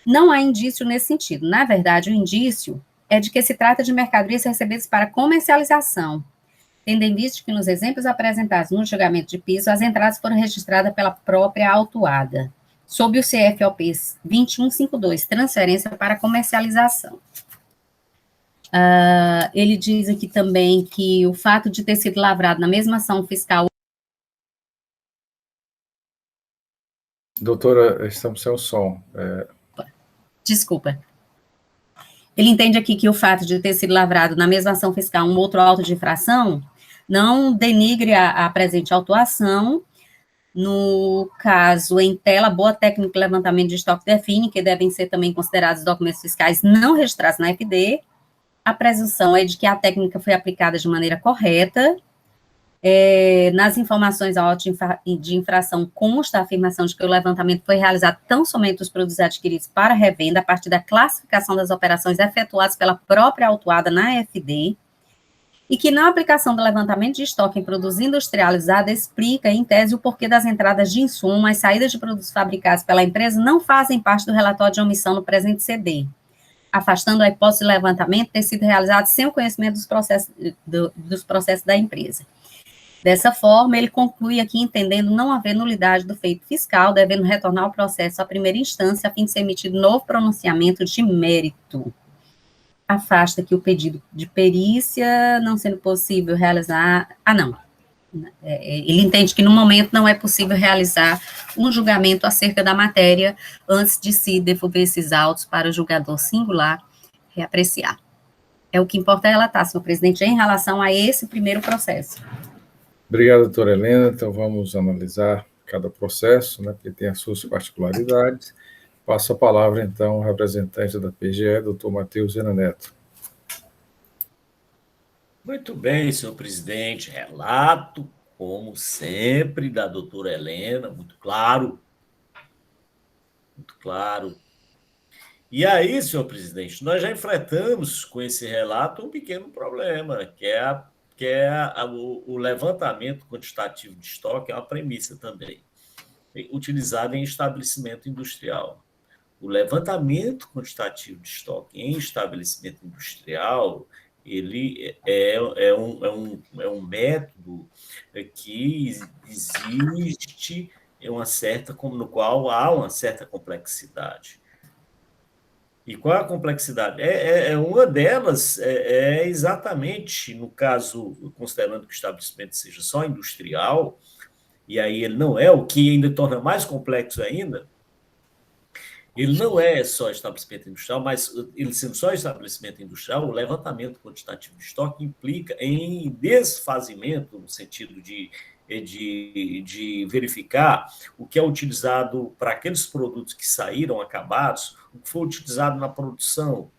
Não há indício nesse sentido. Na verdade, o indício é de que se trata de mercadorias recebidas para comercialização, tendo em vista que nos exemplos apresentados no julgamento de piso, as entradas foram registradas pela própria autuada, sob o CFOP 2152, transferência para comercialização. Ele diz aqui também que o fato de ter sido lavrado na mesma ação fiscal... Doutora, estamos sem o som. Desculpa. Ele entende aqui que o fato de ter sido lavrado na mesma ação fiscal um outro auto de infração não denigre a presente autuação. No caso, em tela, boa técnica de levantamento de estoque define que devem ser também considerados documentos fiscais não registrados na FD. A presunção é de que a técnica foi aplicada de maneira correta. Nas informações ao auto de infração consta a afirmação de que o levantamento foi realizado tão somente dos produtos adquiridos para revenda a partir da classificação das operações efetuadas pela própria autuada na FD, e que na aplicação do levantamento de estoque em produtos industrializados explica, em tese, o porquê das entradas de insumo, as saídas de produtos fabricados pela empresa não fazem parte do relatório de omissão no presente CD, afastando a hipótese de levantamento ter sido realizado sem o conhecimento dos processos da empresa. Dessa forma, ele conclui aqui entendendo não haver nulidade do feito fiscal, devendo retornar o processo à primeira instância a fim de ser emitido novo pronunciamento de mérito. Afasta aqui o pedido de perícia, não sendo possível realizar... não. Ele entende que no momento não é possível realizar um julgamento acerca da matéria antes de se devolver esses autos para o julgador singular reapreciar. O que importa é relatar, senhor presidente, em relação a esse primeiro processo. Obrigado, doutora Helena. Então, vamos analisar cada processo, né, porque tem as suas particularidades. Passo a palavra, então, ao representante da PGE, doutor Matheus Zena Neto. Muito bem, senhor presidente. Relato, como sempre, da doutora Helena, muito claro. Muito claro. E aí, senhor presidente, nós já enfrentamos com esse relato um pequeno problema, que é o levantamento quantitativo de estoque, é uma premissa também, utilizada em estabelecimento industrial. O levantamento quantitativo de estoque em estabelecimento industrial, ele é um método que existe no qual há uma certa complexidade. E qual é a complexidade? Uma delas é exatamente, no caso, considerando que o estabelecimento seja só industrial, e aí ele não é, o que ainda torna mais complexo ainda, ele não é só estabelecimento industrial, mas ele sendo só estabelecimento industrial, o levantamento quantitativo de estoque implica em desfazimento, no sentido de verificar o que é utilizado para aqueles produtos que saíram acabados, o que foi utilizado na produção,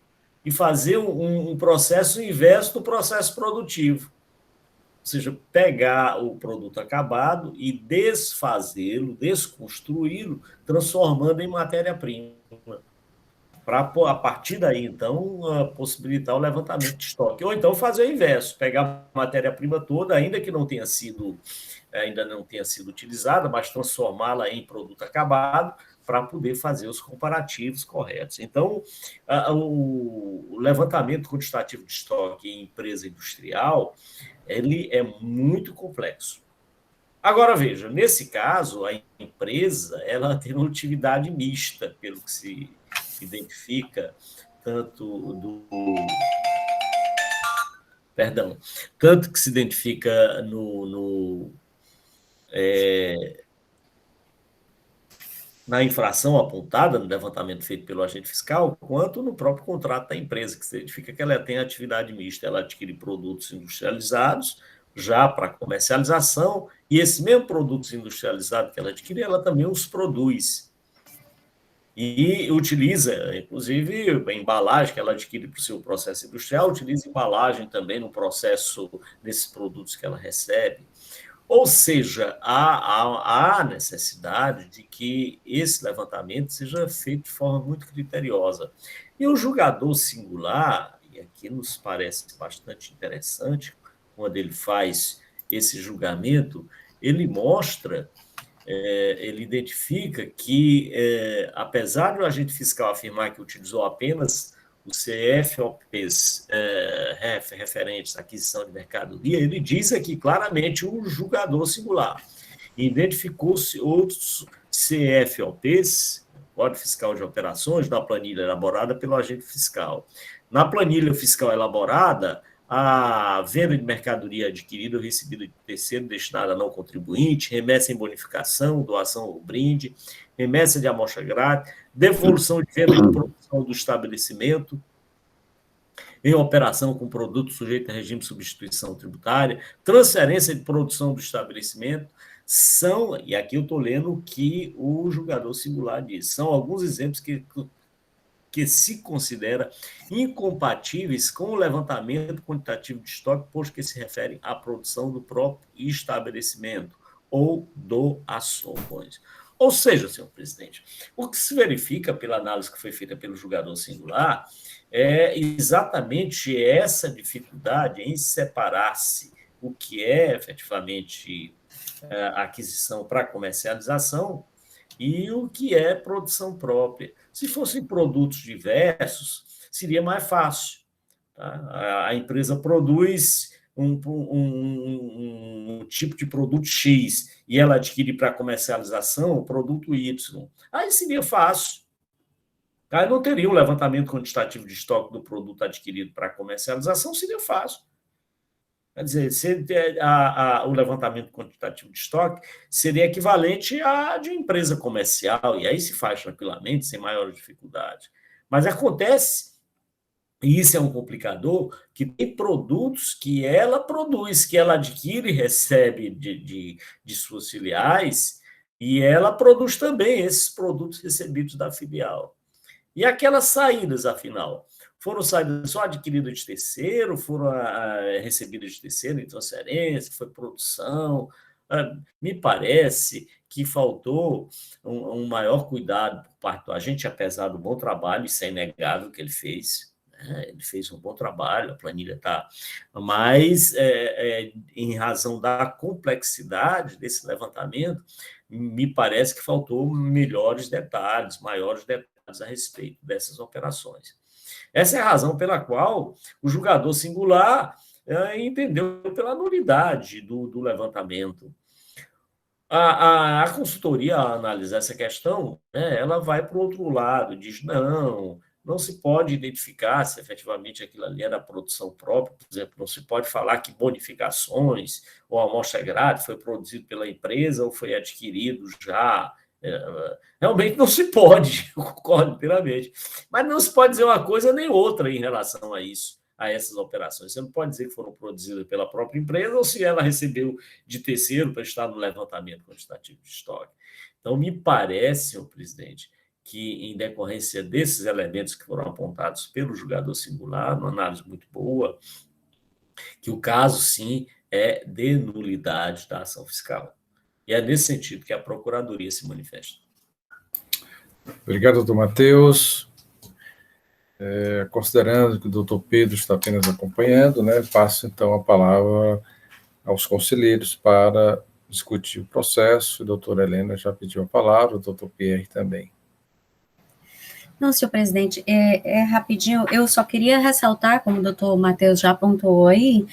e fazer um processo inverso do processo produtivo. Ou seja, pegar o produto acabado e desfazê-lo, desconstruí-lo, transformando em matéria-prima. Para, a partir daí, então, possibilitar o levantamento de estoque. Ou então fazer o inverso, pegar a matéria-prima toda, ainda não tenha sido utilizada, mas transformá-la em produto acabado, para poder fazer os comparativos corretos. Então, o levantamento quantitativo de estoque em empresa industrial, ele é muito complexo. Agora, veja, nesse caso, a empresa ela tem uma atividade mista, pelo que se identifica, tanto que se identifica na infração apontada no levantamento feito pelo agente fiscal, quanto no próprio contrato da empresa, que significa que ela tem atividade mista, ela adquire produtos industrializados já para comercialização, e esses mesmos produtos industrializados que ela adquire, ela também os produz. e utiliza, inclusive, a embalagem que ela adquire para o seu processo industrial, utiliza embalagem também no processo desses produtos que ela recebe. Ou seja, há necessidade de que esse levantamento seja feito de forma muito criteriosa. E o julgador singular, e aqui nos parece bastante interessante, quando ele faz esse julgamento, ele mostra, ele identifica que, apesar do agente fiscal afirmar que utilizou apenas os CFOPs referentes à aquisição de mercadoria, ele diz aqui claramente o julgador singular. Identificou-se outros CFOPs, Código Fiscal de Operações, na planilha elaborada pelo agente fiscal. Na planilha fiscal elaborada, a venda de mercadoria adquirida ou recebida de terceiro destinada a não contribuinte, remessa em bonificação, doação ou brinde, remessa de amostra grátis, devolução de venda de produção do estabelecimento em operação com produto sujeito a regime de substituição tributária, transferência de produção do estabelecimento, são, e aqui eu estou lendo o que o julgador singular diz, são alguns exemplos que se considera incompatíveis com o levantamento quantitativo de estoque, pois que se referem à produção do próprio estabelecimento ou doações. Ou seja, senhor presidente, o que se verifica pela análise que foi feita pelo julgador singular é exatamente essa dificuldade em separar-se o que é efetivamente aquisição para comercialização e o que é produção própria. Se fossem produtos diversos, seria mais fácil. Tá? A empresa produz um tipo de produto X e ela adquire para comercialização o produto Y. Aí seria fácil. Aí não teria um levantamento quantitativo de estoque do produto adquirido para comercialização, seria fácil. Quer dizer, o levantamento quantitativo de estoque seria equivalente a de uma empresa comercial, e aí se faz tranquilamente, sem maior dificuldade. Mas acontece, e isso é um complicador, que tem produtos que ela produz, que ela adquire e recebe de suas filiais, e ela produz também esses produtos recebidos da filial. E aquelas saídas, afinal? Foram saídas só adquiridas de terceiro, foram recebidas de terceiro em transferência, foi produção. Me parece que faltou um maior cuidado por parte do agente, apesar do bom trabalho, isso é inegável que ele fez. Ele fez um bom trabalho, a planilha está... Mas, em razão da complexidade desse levantamento, me parece que faltou maiores detalhes a respeito dessas operações. Essa é a razão pela qual o julgador singular entendeu pela nulidade do levantamento. A consultoria, ao analisar essa questão, ela vai para o outro lado, diz, não se pode identificar se efetivamente aquilo ali era produção própria, por exemplo, não se pode falar que bonificações ou amostra grátis foi produzido pela empresa ou foi adquirido já. Realmente não se pode, eu concordo inteiramente, mas não se pode dizer uma coisa nem outra em relação a isso, a essas operações. Você não pode dizer que foram produzidas pela própria empresa ou se ela recebeu de terceiro para estar no levantamento quantitativo de estoque. Então, me parece, senhor presidente, que em decorrência desses elementos que foram apontados pelo julgador singular, uma análise muito boa, que o caso, sim, é de nulidade da ação fiscal. E é nesse sentido que a Procuradoria se manifesta. Obrigado, doutor Matheus. Considerando que o doutor Pedro está apenas acompanhando, passo então a palavra aos conselheiros para discutir o processo. A doutora Helena já pediu a palavra, o doutor Pierre também. Não, senhor presidente, rapidinho, eu só queria ressaltar, como o doutor Matheus já apontou aí,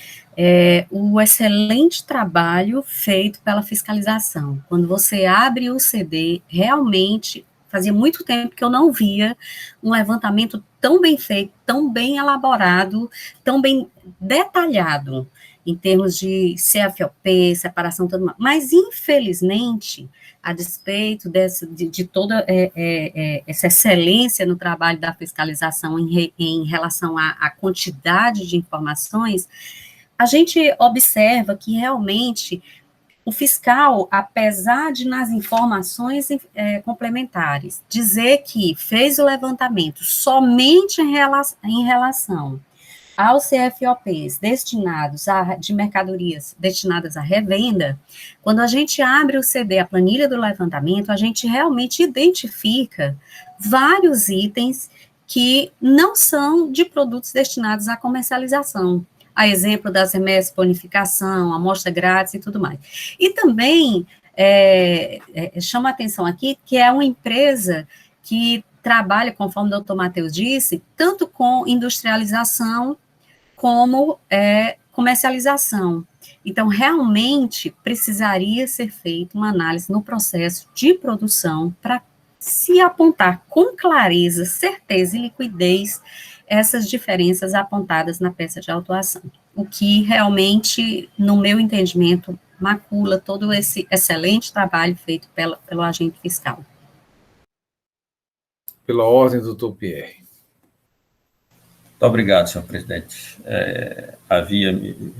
o excelente trabalho feito pela fiscalização. Quando você abre o CD, realmente, fazia muito tempo que eu não via um levantamento tão bem feito, tão bem elaborado, tão bem detalhado, em termos de CFOP, separação, tudo mais. Mas, infelizmente, a despeito de toda essa excelência no trabalho da fiscalização em relação à quantidade de informações, a gente observa que realmente o fiscal, apesar de nas informações complementares dizer que fez o levantamento somente em relação aos CFOPs de mercadorias destinadas à revenda, quando a gente abre o CD, a planilha do levantamento, a gente realmente identifica vários itens que não são de produtos destinados à comercialização, a exemplo das remessas, bonificação, amostra grátis e tudo mais. E também chama a atenção aqui que é uma empresa que trabalha, conforme o doutor Matheus disse, tanto com industrialização como comercialização. Então, realmente, precisaria ser feita uma análise no processo de produção para se apontar com clareza, certeza e liquidez essas diferenças apontadas na peça de autuação, o que realmente, no meu entendimento, macula todo esse excelente trabalho feito pelo agente fiscal. Pela ordem, doutor Pierre. Muito obrigado, senhor presidente. Havia me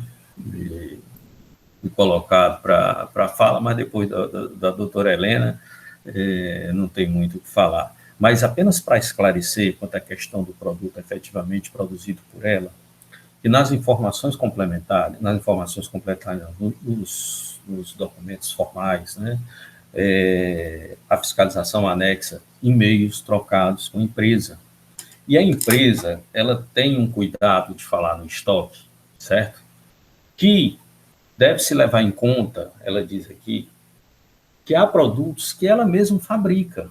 colocado para a fala, mas depois da doutora Helena, não tem muito o que falar. Mas apenas para esclarecer quanto à questão do produto efetivamente produzido por ela, e nas informações complementares, nos documentos formais, né, a fiscalização anexa e-mails trocados com a empresa. E a empresa, ela tem um cuidado de falar no estoque, certo? Que deve-se levar em conta, ela diz aqui, que há produtos que ela mesma fabrica,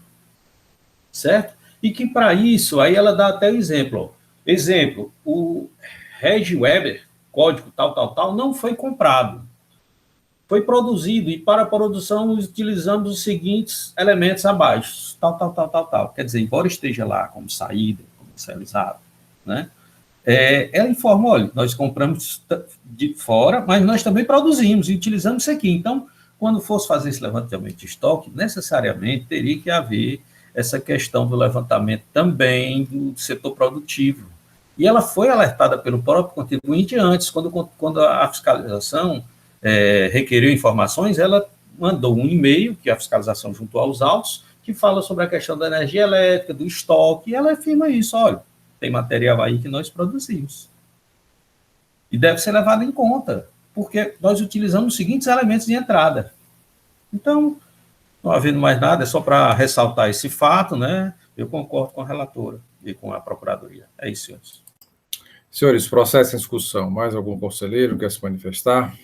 certo? E que para isso, aí ela dá até o exemplo. Exemplo, o Reg Weber, código tal, não foi comprado. Foi produzido e para a produção utilizamos os seguintes elementos abaixo, tal. Quer dizer, embora esteja lá como saída, comercializado, né? Ela informa, olha, nós compramos de fora, mas nós também produzimos e utilizamos isso aqui. Então, quando fosse fazer esse levantamento de estoque, necessariamente teria que haver essa questão do levantamento também do setor produtivo. E ela foi alertada pelo próprio contribuinte antes, quando a fiscalização requeriu informações, ela mandou um e-mail, que a fiscalização juntou aos autos, que fala sobre a questão da energia elétrica, do estoque, e ela afirma isso, olha, tem material aí que nós produzimos. E deve ser levado em conta, porque nós utilizamos os seguintes elementos de entrada. Então, não havendo mais nada, é só para ressaltar esse fato, né? Eu concordo com a relatora e com a procuradoria. É isso, senhores. Senhores, processo em discussão. Mais algum conselheiro quer se manifestar?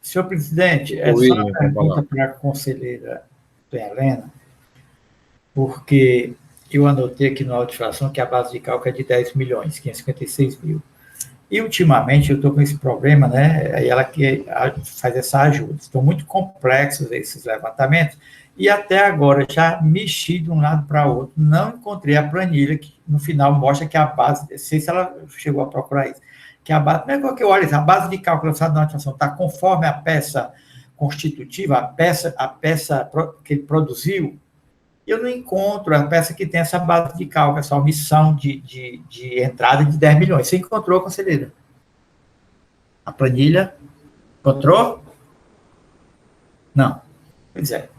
Senhor presidente, é só uma pergunta para a conselheira Helena, porque eu anotei aqui no auto de infração que a base de cálculo é de 10 milhões, 556 mil. E, ultimamente, eu estou com esse problema, né? Aí ela que faz essa ajuda. Estão muito complexos esses levantamentos, e até agora já mexi de um lado para o outro, não encontrei a planilha que, no final, mostra que a base, não sei se ela chegou a procurar isso, que a base, não é igual que eu olho, a base de cálculo da notificação está conforme a peça constitutiva, a peça que ele produziu, eu não encontro a peça que tem essa base de cálculo, essa omissão de entrada de 10 milhões. Você encontrou, conselheira? A planilha? Encontrou? Não. Pois é.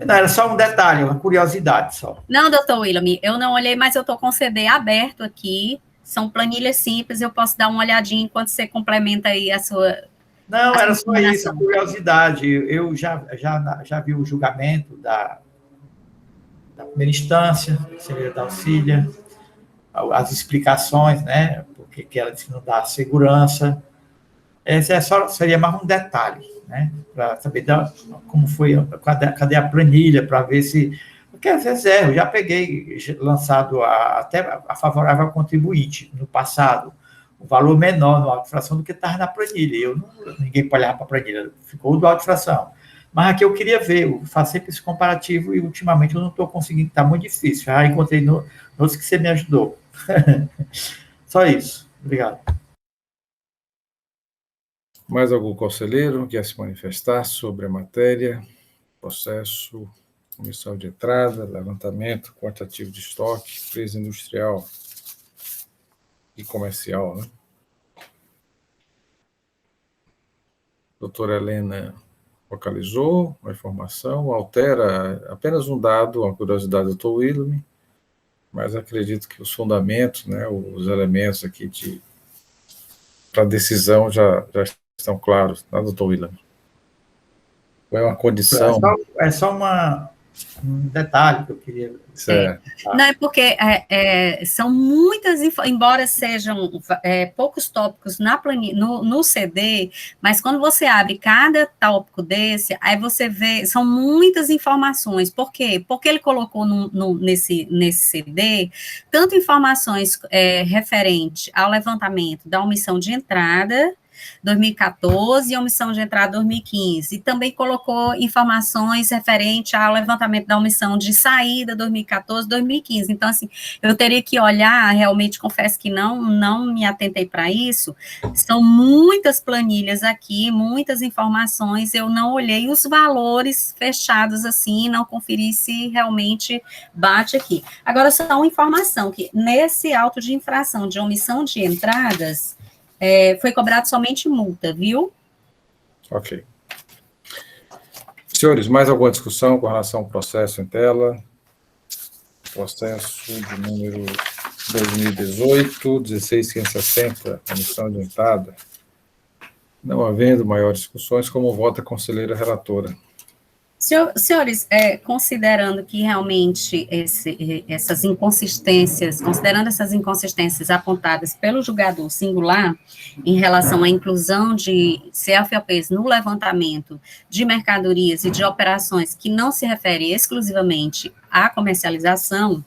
Não, era só um detalhe, uma curiosidade só. Não, doutor William, eu não olhei, mas eu estou com o CD aberto aqui. São planilhas simples, eu posso dar uma olhadinha enquanto você complementa aí a sua... Não, era só isso, a curiosidade. Eu já vi o julgamento da primeira instância, conselheira Dalcília, as explicações, né, porque que ela disse que não dá segurança. Esse seria mais um detalhe, né, para saber como foi, cadê a planilha, para ver se... Porque às vezes eu já peguei lançado até a favorável ao contribuinte no passado, o valor menor no auto-infração do que estava na planilha. Ninguém pode olhar para a planilha, ficou do auto-infração. Mas aqui eu queria ver, eu faço sempre esse comparativo e ultimamente eu não estou conseguindo, está muito difícil. Já encontrei nos que você me ajudou. Só isso. Obrigado. Mais algum conselheiro quer se manifestar sobre a matéria, processo, comissão de entrada, levantamento, quantitativo de estoque, empresa industrial e comercial, né? doutora Helena localizou a informação, altera apenas um dado, uma curiosidade do doutor William, mas acredito que os fundamentos, né, os elementos aqui para a decisão já estão claros, tá, doutor William? É uma condição... É só um detalhe que eu queria... Certo. Não, é porque são muitas, embora sejam poucos tópicos no CD, mas quando você abre cada tópico desse, aí você vê, são muitas informações. Por quê? Porque ele colocou nesse CD, tanto informações referente ao levantamento da omissão de entrada, 2014 e omissão de entrada 2015, e também colocou informações referente ao levantamento da omissão de saída 2014, 2015, então assim, eu teria que olhar, realmente confesso que não me atentei para isso, são muitas planilhas aqui, muitas informações, eu não olhei os valores fechados assim, não conferi se realmente bate aqui. Agora, só uma informação, que nesse auto de infração de omissão de entradas, foi cobrado somente multa, viu? Ok. Senhores, mais alguma discussão com relação ao processo em tela? Processo de número 2018, 16560, omissão de entrada. Não havendo maiores discussões, como vota a conselheira relatora? Senhores, considerando que realmente essas inconsistências, considerando essas inconsistências apontadas pelo julgador singular em relação à inclusão de CFOPs no levantamento de mercadorias e de operações que não se referem exclusivamente à comercialização,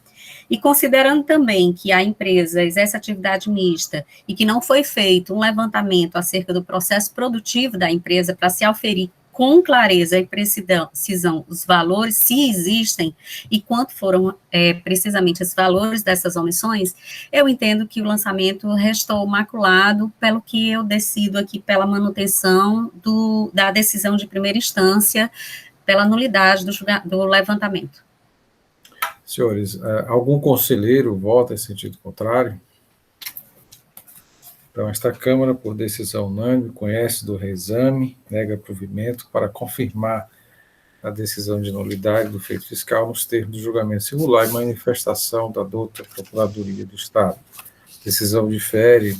e considerando também que a empresa exerce atividade mista e que não foi feito um levantamento acerca do processo produtivo da empresa para se auferir com clareza e precisão os valores, se existem, e quanto foram precisamente esses valores dessas omissões, eu entendo que o lançamento restou maculado pelo que eu decido aqui pela manutenção da decisão de primeira instância, pela nulidade do levantamento. Senhores, algum conselheiro vota em sentido contrário? Então, esta Câmara, por decisão unânime, conhece do reexame, nega provimento para confirmar a decisão de nulidade do feito fiscal nos termos do julgamento singular e manifestação da douta Procuradoria do Estado. Decisão difere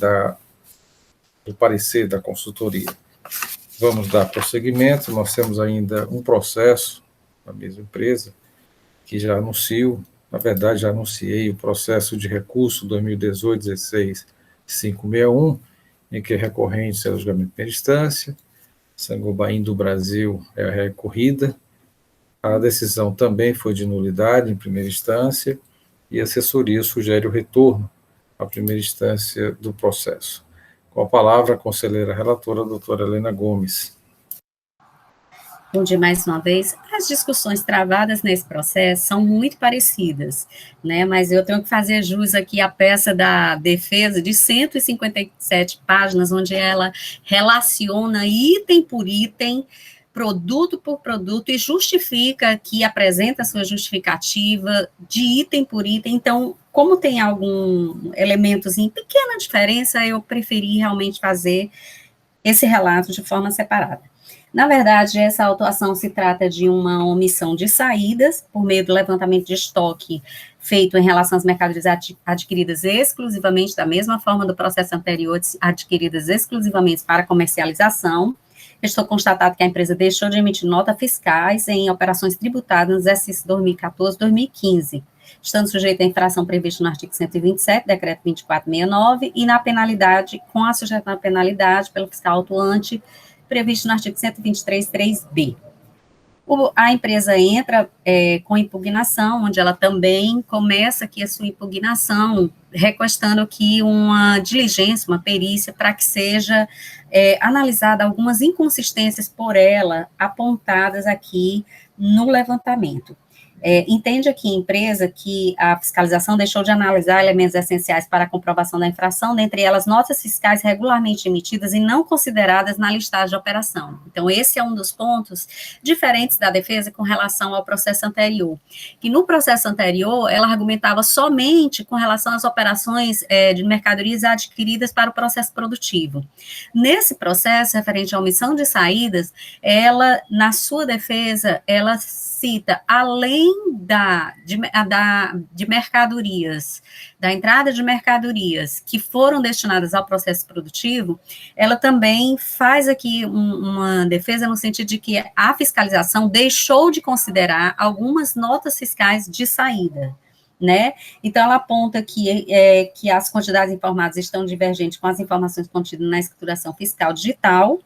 do parecer da consultoria. Vamos dar prosseguimento. Nós temos ainda um processo da mesma empresa, que já anuncio, na verdade, já anunciei o processo de recurso 2018-16-561, em que é recorrente ao julgamento de primeira instância, Sangobain do Brasil é recorrida, a decisão também foi de nulidade em primeira instância, e a assessoria sugere o retorno à primeira instância do processo. Com a palavra, a conselheira relatora, a doutora Helena Gomes. Bom dia mais uma vez. As discussões travadas nesse processo são muito parecidas, né, mas eu tenho que fazer jus aqui à peça da defesa de 157 páginas, onde ela relaciona item por item, produto por produto, e justifica, que apresenta a sua justificativa de item por item. Então, como tem algum elementos em pequena diferença, eu preferi realmente fazer esse relato de forma separada. Na verdade, essa autuação se trata de uma omissão de saídas, por meio do levantamento de estoque feito em relação às mercadorias adquiridas exclusivamente, da mesma forma do processo anterior, adquiridas exclusivamente para comercialização. Estou constatado que a empresa deixou de emitir notas fiscais em operações tributadas no exercício 2014-2015, estando sujeita à infração prevista no artigo 127, decreto 2469, e na penalidade, com a sujeitação à penalidade pelo fiscal autuante, previsto no artigo 123.3b. A empresa entra com impugnação, onde ela também começa aqui a sua impugnação, requestando aqui uma diligência, uma perícia, para que seja analisada algumas inconsistências por ela, apontadas aqui no levantamento. Entende aqui a empresa que a fiscalização deixou de analisar elementos essenciais para a comprovação da infração, dentre elas notas fiscais regularmente emitidas e não consideradas na listagem de operação. Então, esse é um dos pontos diferentes da defesa com relação ao processo anterior. E no processo anterior, ela argumentava somente com relação às operações de mercadorias adquiridas para o processo produtivo. Nesse processo, referente à omissão de saídas, ela, na sua defesa, ela cita, além de mercadorias, da entrada de mercadorias que foram destinadas ao processo produtivo, ela também faz aqui uma defesa no sentido de que a fiscalização deixou de considerar algumas notas fiscais de saída, né? Então, ela aponta que as quantidades informadas estão divergentes com as informações contidas na escrituração fiscal digital,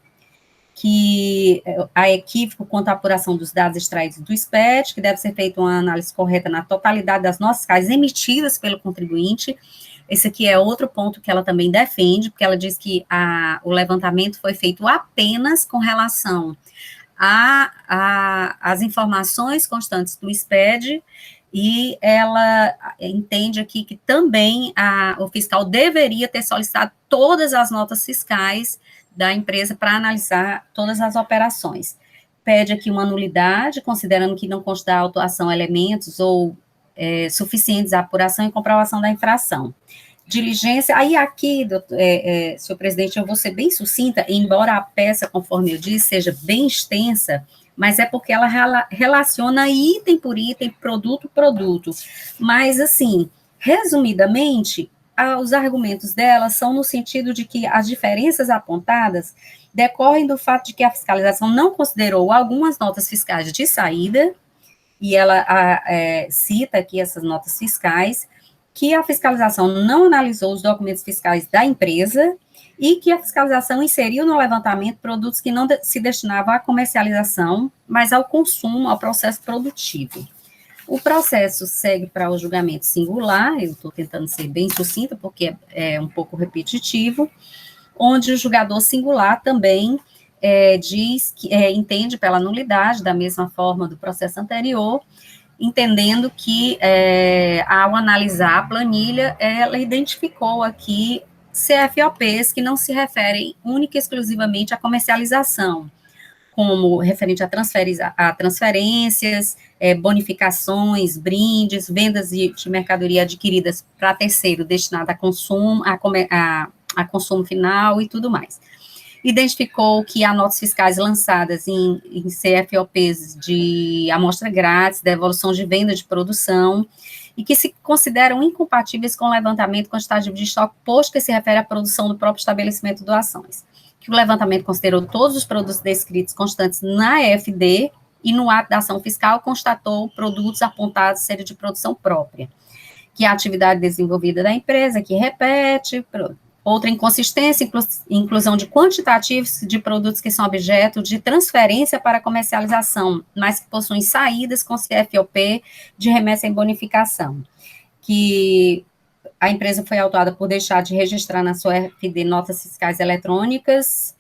que há equívoco quanto à apuração dos dados extraídos do SPED, que deve ser feita uma análise correta na totalidade das notas fiscais emitidas pelo contribuinte. Esse aqui é outro ponto que ela também defende, porque ela diz que o levantamento foi feito apenas com relação às informações constantes do SPED, e ela entende aqui que também o fiscal deveria ter solicitado todas as notas fiscais da empresa para analisar todas as operações. Pede aqui uma nulidade, considerando que não consta da autuação elementos ou suficientes à apuração e comprovação da infração. Diligência, aí aqui, senhor presidente, eu vou ser bem sucinta, embora a peça, conforme eu disse, seja bem extensa, mas é porque ela relaciona item por item, produto por produto. Mas, assim, resumidamente, os argumentos dela são no sentido de que as diferenças apontadas decorrem do fato de que a fiscalização não considerou algumas notas fiscais de saída, e ela cita aqui essas notas fiscais, que a fiscalização não analisou os documentos fiscais da empresa e que a fiscalização inseriu no levantamento produtos que não se destinavam à comercialização, mas ao consumo, ao processo produtivo. O processo segue para o julgamento singular, eu estou tentando ser bem sucinta, porque é um pouco repetitivo, onde o julgador singular também diz que entende pela nulidade, da mesma forma do processo anterior, entendendo que, ao analisar a planilha, ela identificou aqui CFOPs que não se referem única e exclusivamente à comercialização, como referente a transferências, bonificações, brindes, vendas de mercadoria adquiridas para terceiro destinada a consumo, a consumo final e tudo mais. Identificou que há notas fiscais lançadas em CFOPs de amostra grátis, devolução de venda de produção, e que se consideram incompatíveis com o levantamento quantitativo de estoque, posto que se refere à produção do próprio estabelecimento de doações. Que o levantamento considerou todos os produtos descritos constantes na EFD e no ato da ação fiscal constatou produtos apontados serem de produção própria. Que a atividade desenvolvida da empresa, que repete, outra inconsistência, inclusão de quantitativos de produtos que são objeto de transferência para comercialização, mas que possuem saídas com CFOP de remessa em bonificação. Que a empresa foi autuada por deixar de registrar na sua RFD notas fiscais eletrônicas,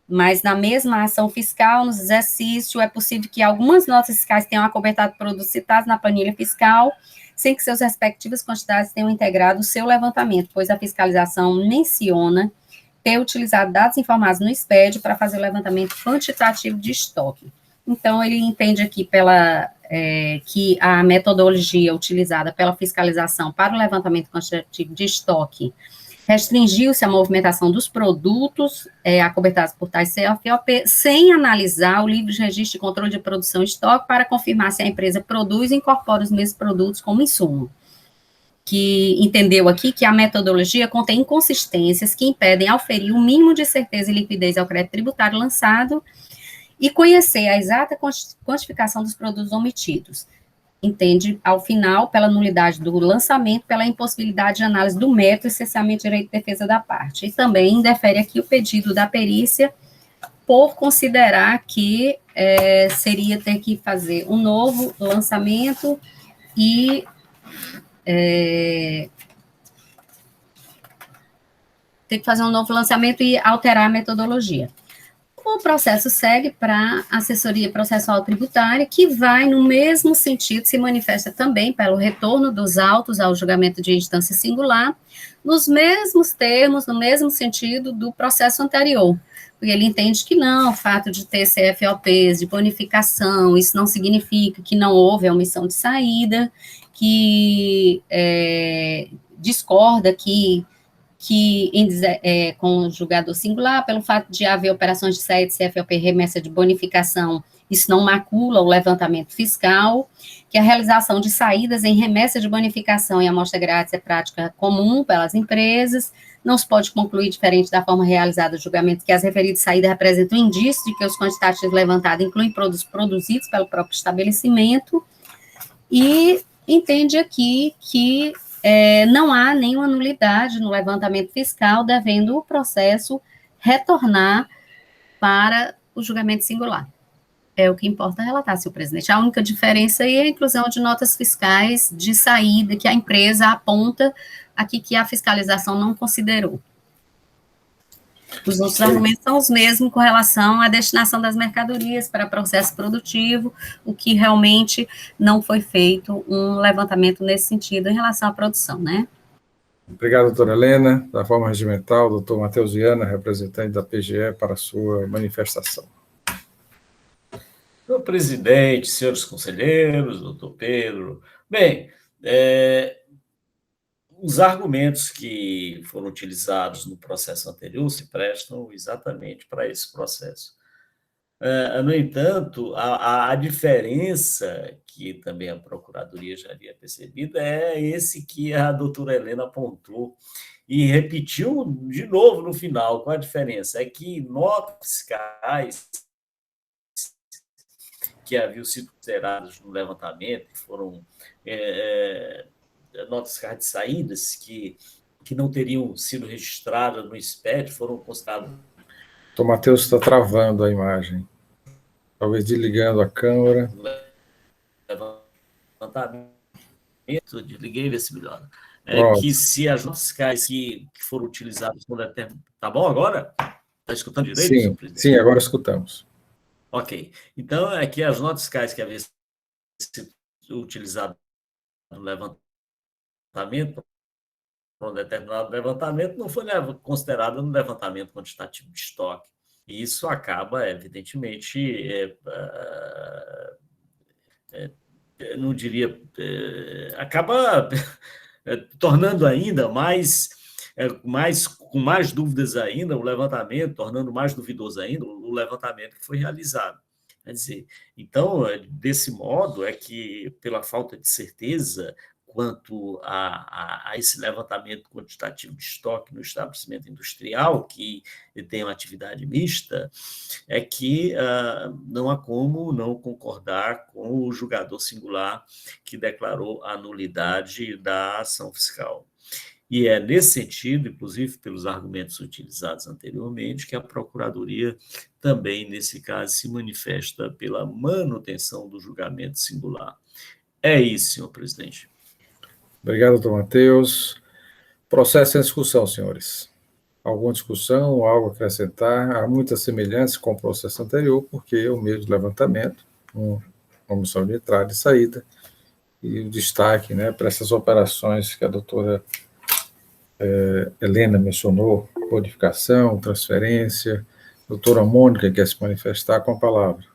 mas na mesma ação fiscal, no exercício, é possível que algumas notas fiscais tenham acobertado produtos citados na planilha fiscal, sem que seus respectivas quantidades tenham integrado o seu levantamento, pois a fiscalização menciona ter utilizado dados informados no SPED para fazer o levantamento quantitativo de estoque. Então, ele entende aqui que a metodologia utilizada pela fiscalização para o levantamento quantitativo de estoque restringiu-se à movimentação dos produtos acobertados por tais CFOP, sem analisar o livro de registro de controle de produção e estoque para confirmar se a empresa produz e incorpora os mesmos produtos como insumo. Que entendeu aqui que a metodologia contém inconsistências que impedem auferir o mínimo de certeza e liquidez ao crédito tributário lançado e conhecer a exata quantificação dos produtos omitidos. Entende, ao final, pela nulidade do lançamento, pela impossibilidade de análise do mérito, essencialmente direito de defesa da parte. E também indefere aqui o pedido da perícia por considerar que seria ter que fazer um novo lançamento e ter que fazer um novo lançamento e alterar a metodologia. O processo segue para a assessoria processual tributária, que vai no mesmo sentido, se manifesta também pelo retorno dos autos ao julgamento de instância singular, nos mesmos termos, no mesmo sentido do processo anterior. Porque ele entende que não, o fato de ter CFOPs de bonificação, isso não significa que não houve a omissão de saída, que discorda com o julgador singular, pelo fato de haver operações de saída de CFOP remessa de bonificação, isso não macula o levantamento fiscal, que a realização de saídas em remessa de bonificação e amostra grátis é prática comum pelas empresas, não se pode concluir diferente da forma realizada do julgamento que as referidas saídas representam indício de que os quantitativos levantados incluem produtos produzidos pelo próprio estabelecimento, e entende aqui que não há nenhuma nulidade no levantamento fiscal, devendo o processo retornar para o julgamento singular. É o que importa relatar, senhor presidente. A única diferença aí é a inclusão de notas fiscais de saída que a empresa aponta aqui que a fiscalização não considerou. Os outros argumentos são os mesmos com relação à destinação das mercadorias para processo produtivo, o que realmente não foi feito um levantamento nesse sentido em relação à produção, né? Obrigado, doutora Helena. Da forma regimental, doutor Matheus Viana, representante da PGE, para a sua manifestação. Senhor presidente, senhores conselheiros, doutor Pedro, bem, os argumentos que foram utilizados no processo anterior se prestam exatamente para esse processo. No entanto, a diferença que também a Procuradoria já havia percebido é esse que a doutora Helena apontou e repetiu de novo no final. Qual a diferença? É que notas fiscais que haviam sido consideradas no levantamento, que foram notas fiscais de saídas que não teriam sido registradas no SPED, foram consideradas. O Matheus está travando a imagem. Talvez desligando a câmera. Levantamento, desliguei, vê se melhora. Que se as notas fiscais que foram utilizadas no determinado. Tá bom agora? Está escutando direito, senhor presidente? Sim, agora escutamos. Ok. Então, é que as notas fiscais que haviam sido utilizadas no levantamento, para um determinado levantamento, não foi considerada no levantamento quantitativo de estoque. E isso acaba, evidentemente, não diria, acaba tornando ainda com mais dúvidas ainda o levantamento, tornando mais duvidoso ainda o levantamento que foi realizado. Quer dizer, então, desse modo, é que, pela falta de certeza quanto a esse levantamento quantitativo de estoque no estabelecimento industrial, que tem uma atividade mista, é que não há como não concordar com o julgador singular que declarou a nulidade da ação fiscal. E é nesse sentido, inclusive pelos argumentos utilizados anteriormente, que a Procuradoria também, nesse caso, se manifesta pela manutenção do julgamento singular. É isso, senhor presidente. Obrigado, doutor Matheus. Processo em discussão, senhores. Alguma discussão, algo a acrescentar? Há muita semelhança com o processo anterior, porque é o mesmo levantamento, uma omissão de entrada e saída, e o destaque, né, para essas operações que a doutora Helena mencionou, codificação, transferência. Doutora Mônica quer se manifestar com a palavra.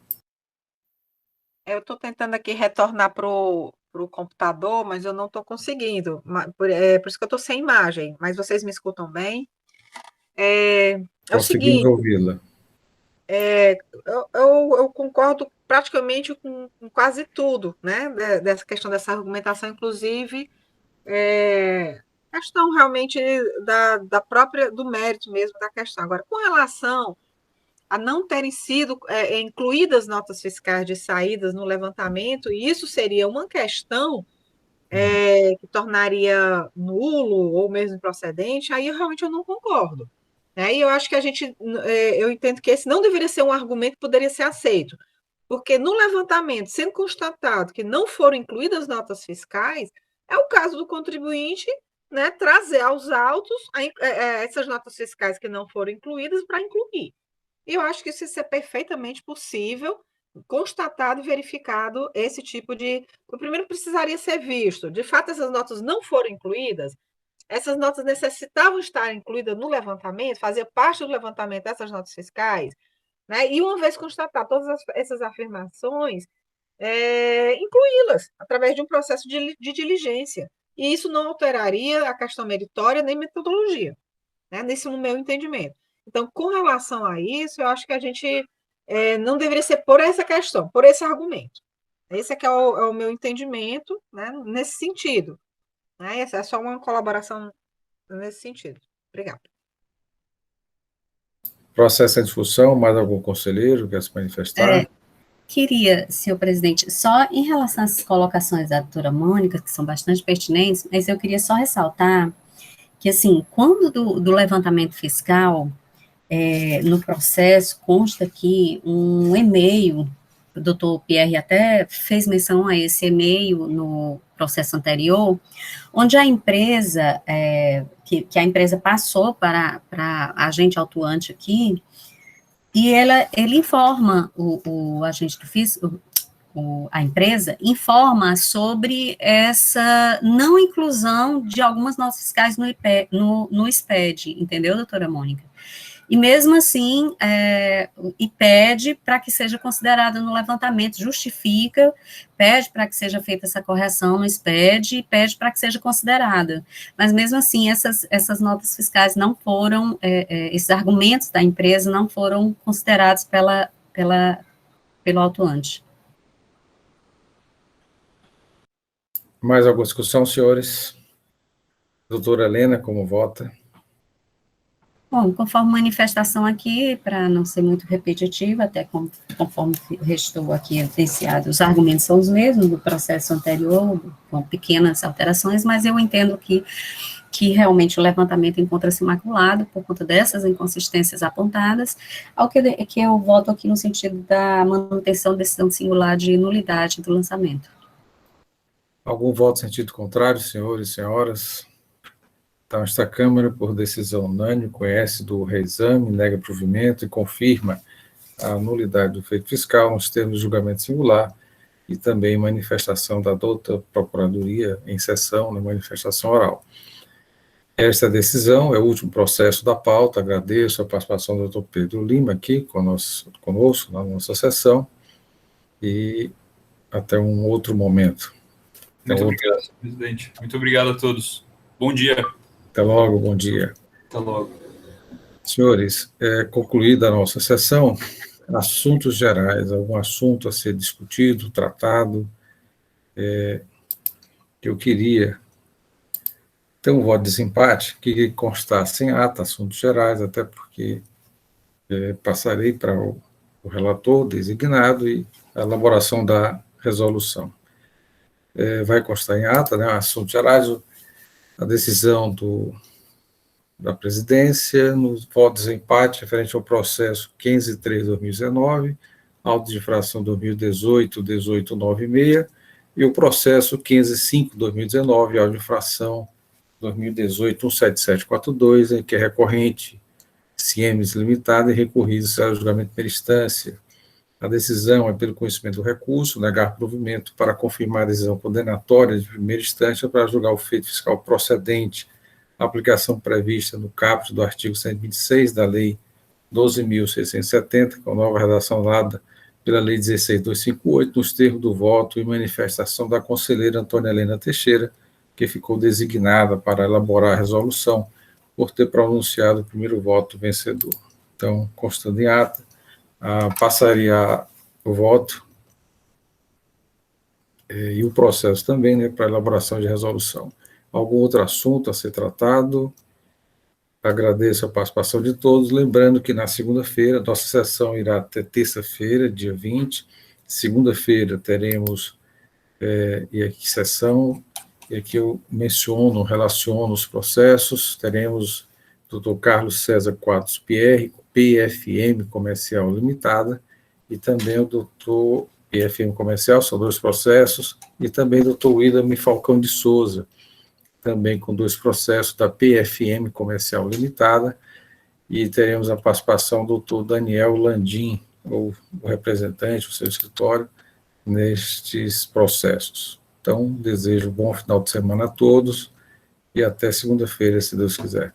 Eu estou tentando aqui retornar para o computador, mas eu não estou conseguindo. Por isso que eu estou sem imagem, mas vocês me escutam bem? É o seguinte, ouvi-la. Eu concordo praticamente com quase tudo, né, dessa questão dessa argumentação, inclusive questão realmente do mérito mesmo da questão. Agora, com relação a não terem sido incluídas notas fiscais de saídas no levantamento, e isso seria uma questão que tornaria nulo ou mesmo improcedente, aí realmente eu não concordo. Né? E eu acho que eu entendo que esse não deveria ser um argumento que poderia ser aceito, porque no levantamento, sendo constatado que não foram incluídas notas fiscais, é o caso do contribuinte, né, trazer aos autos essas notas fiscais que não foram incluídas para incluir. E eu acho que isso é perfeitamente possível, constatado e verificado esse tipo de... O primeiro precisaria ser visto. De fato, essas notas não foram incluídas, essas notas necessitavam estar incluídas no levantamento, fazer parte do levantamento dessas notas fiscais, né? E uma vez constatar todas essas afirmações, incluí-las através de um processo de diligência. E isso não alteraria a questão meritória nem metodologia, né? Nesse no meu entendimento. Então, com relação a isso, eu acho que a gente não deveria ser por essa questão, por esse argumento. Esse é que é o meu entendimento, né, nesse sentido. Né? Essa é só uma colaboração nesse sentido. Obrigada. Processo em discussão, mais algum conselheiro quer se manifestar? Queria, senhor presidente, só em relação às colocações da doutora Mônica, que são bastante pertinentes, mas eu queria só ressaltar que, assim, quando do levantamento fiscal, no processo, consta aqui um e-mail, o doutor Pierre até fez menção a esse e-mail no processo anterior, onde a empresa, que a empresa passou para a agente autuante aqui, e ele informa o agente do fisco, a empresa, informa sobre essa não inclusão de algumas notas fiscais no SPED, entendeu, doutora Mônica? E mesmo assim, e pede para que seja considerada no levantamento, justifica, pede para que seja feita essa correção no SPED e pede para que seja considerada. Mas mesmo assim, essas notas fiscais não foram, esses argumentos da empresa não foram considerados pelo autuante. Mais alguma discussão, senhores? Doutora Helena, como vota? Bom, conforme manifestação aqui, para não ser muito repetitivo, até conforme restou aqui evidenciado, os argumentos são os mesmos do processo anterior, com pequenas alterações, mas eu entendo que realmente o levantamento encontra-se imaculado por conta dessas inconsistências apontadas, ao que eu voto aqui no sentido da manutenção da decisão singular de nulidade do lançamento. Algum voto em sentido contrário, senhores e senhoras? Então, esta Câmara, por decisão unânime, conhece do reexame, nega provimento e confirma a nulidade do feito fiscal nos termos de julgamento singular e também manifestação da douta Procuradoria em sessão, na manifestação oral. Esta decisão é o último processo da pauta. Agradeço a participação do doutor Pedro Lima aqui conosco na nossa sessão e até um outro momento. Muito obrigado, senhor presidente. Muito obrigado a todos. Bom dia. Até logo, bom dia. Até logo. Senhores, concluída a nossa sessão, assuntos gerais, algum assunto a ser discutido, tratado, que eu queria ter um voto de desempate, que constasse em ata, assuntos gerais, até porque passarei para o relator designado e a elaboração da resolução. Vai constar em ata, né, assuntos gerais, a decisão da presidência, no voto de desempate referente ao processo 15.3/2019, auto de infração 2018-1896, e o processo 15.5/2019, auto de infração 2018-17742, em que é recorrente Siemens Limitada e recorrido ao julgamento de primeira instância. A decisão é pelo conhecimento do recurso, negar provimento para confirmar a decisão condenatória de primeira instância para julgar o feito fiscal procedente, a aplicação prevista no caput do artigo 126 da Lei 12.670, com nova redação dada pela Lei 16.258, nos termos do voto e manifestação da conselheira Antônia Helena Teixeira, que ficou designada para elaborar a resolução por ter pronunciado o primeiro voto vencedor. Então, constando em ata, passaria o voto e o processo também, né, para elaboração de resolução. Algum outro assunto a ser tratado? Agradeço a participação de todos, lembrando que na segunda-feira, nossa sessão irá até terça-feira, dia 20, segunda-feira teremos, e aqui sessão, e aqui eu relaciono os processos, teremos o Dr. Carlos César Quadros Pierre, PFM Comercial Limitada, e também o Dr. PFM Comercial, são dois processos, e também o Dr. William Falcão de Souza, também com dois processos da PFM Comercial Limitada, e teremos a participação do doutor Daniel Landim, ou o representante, o seu escritório, nestes processos. Então, desejo um bom final de semana a todos e até segunda-feira, se Deus quiser.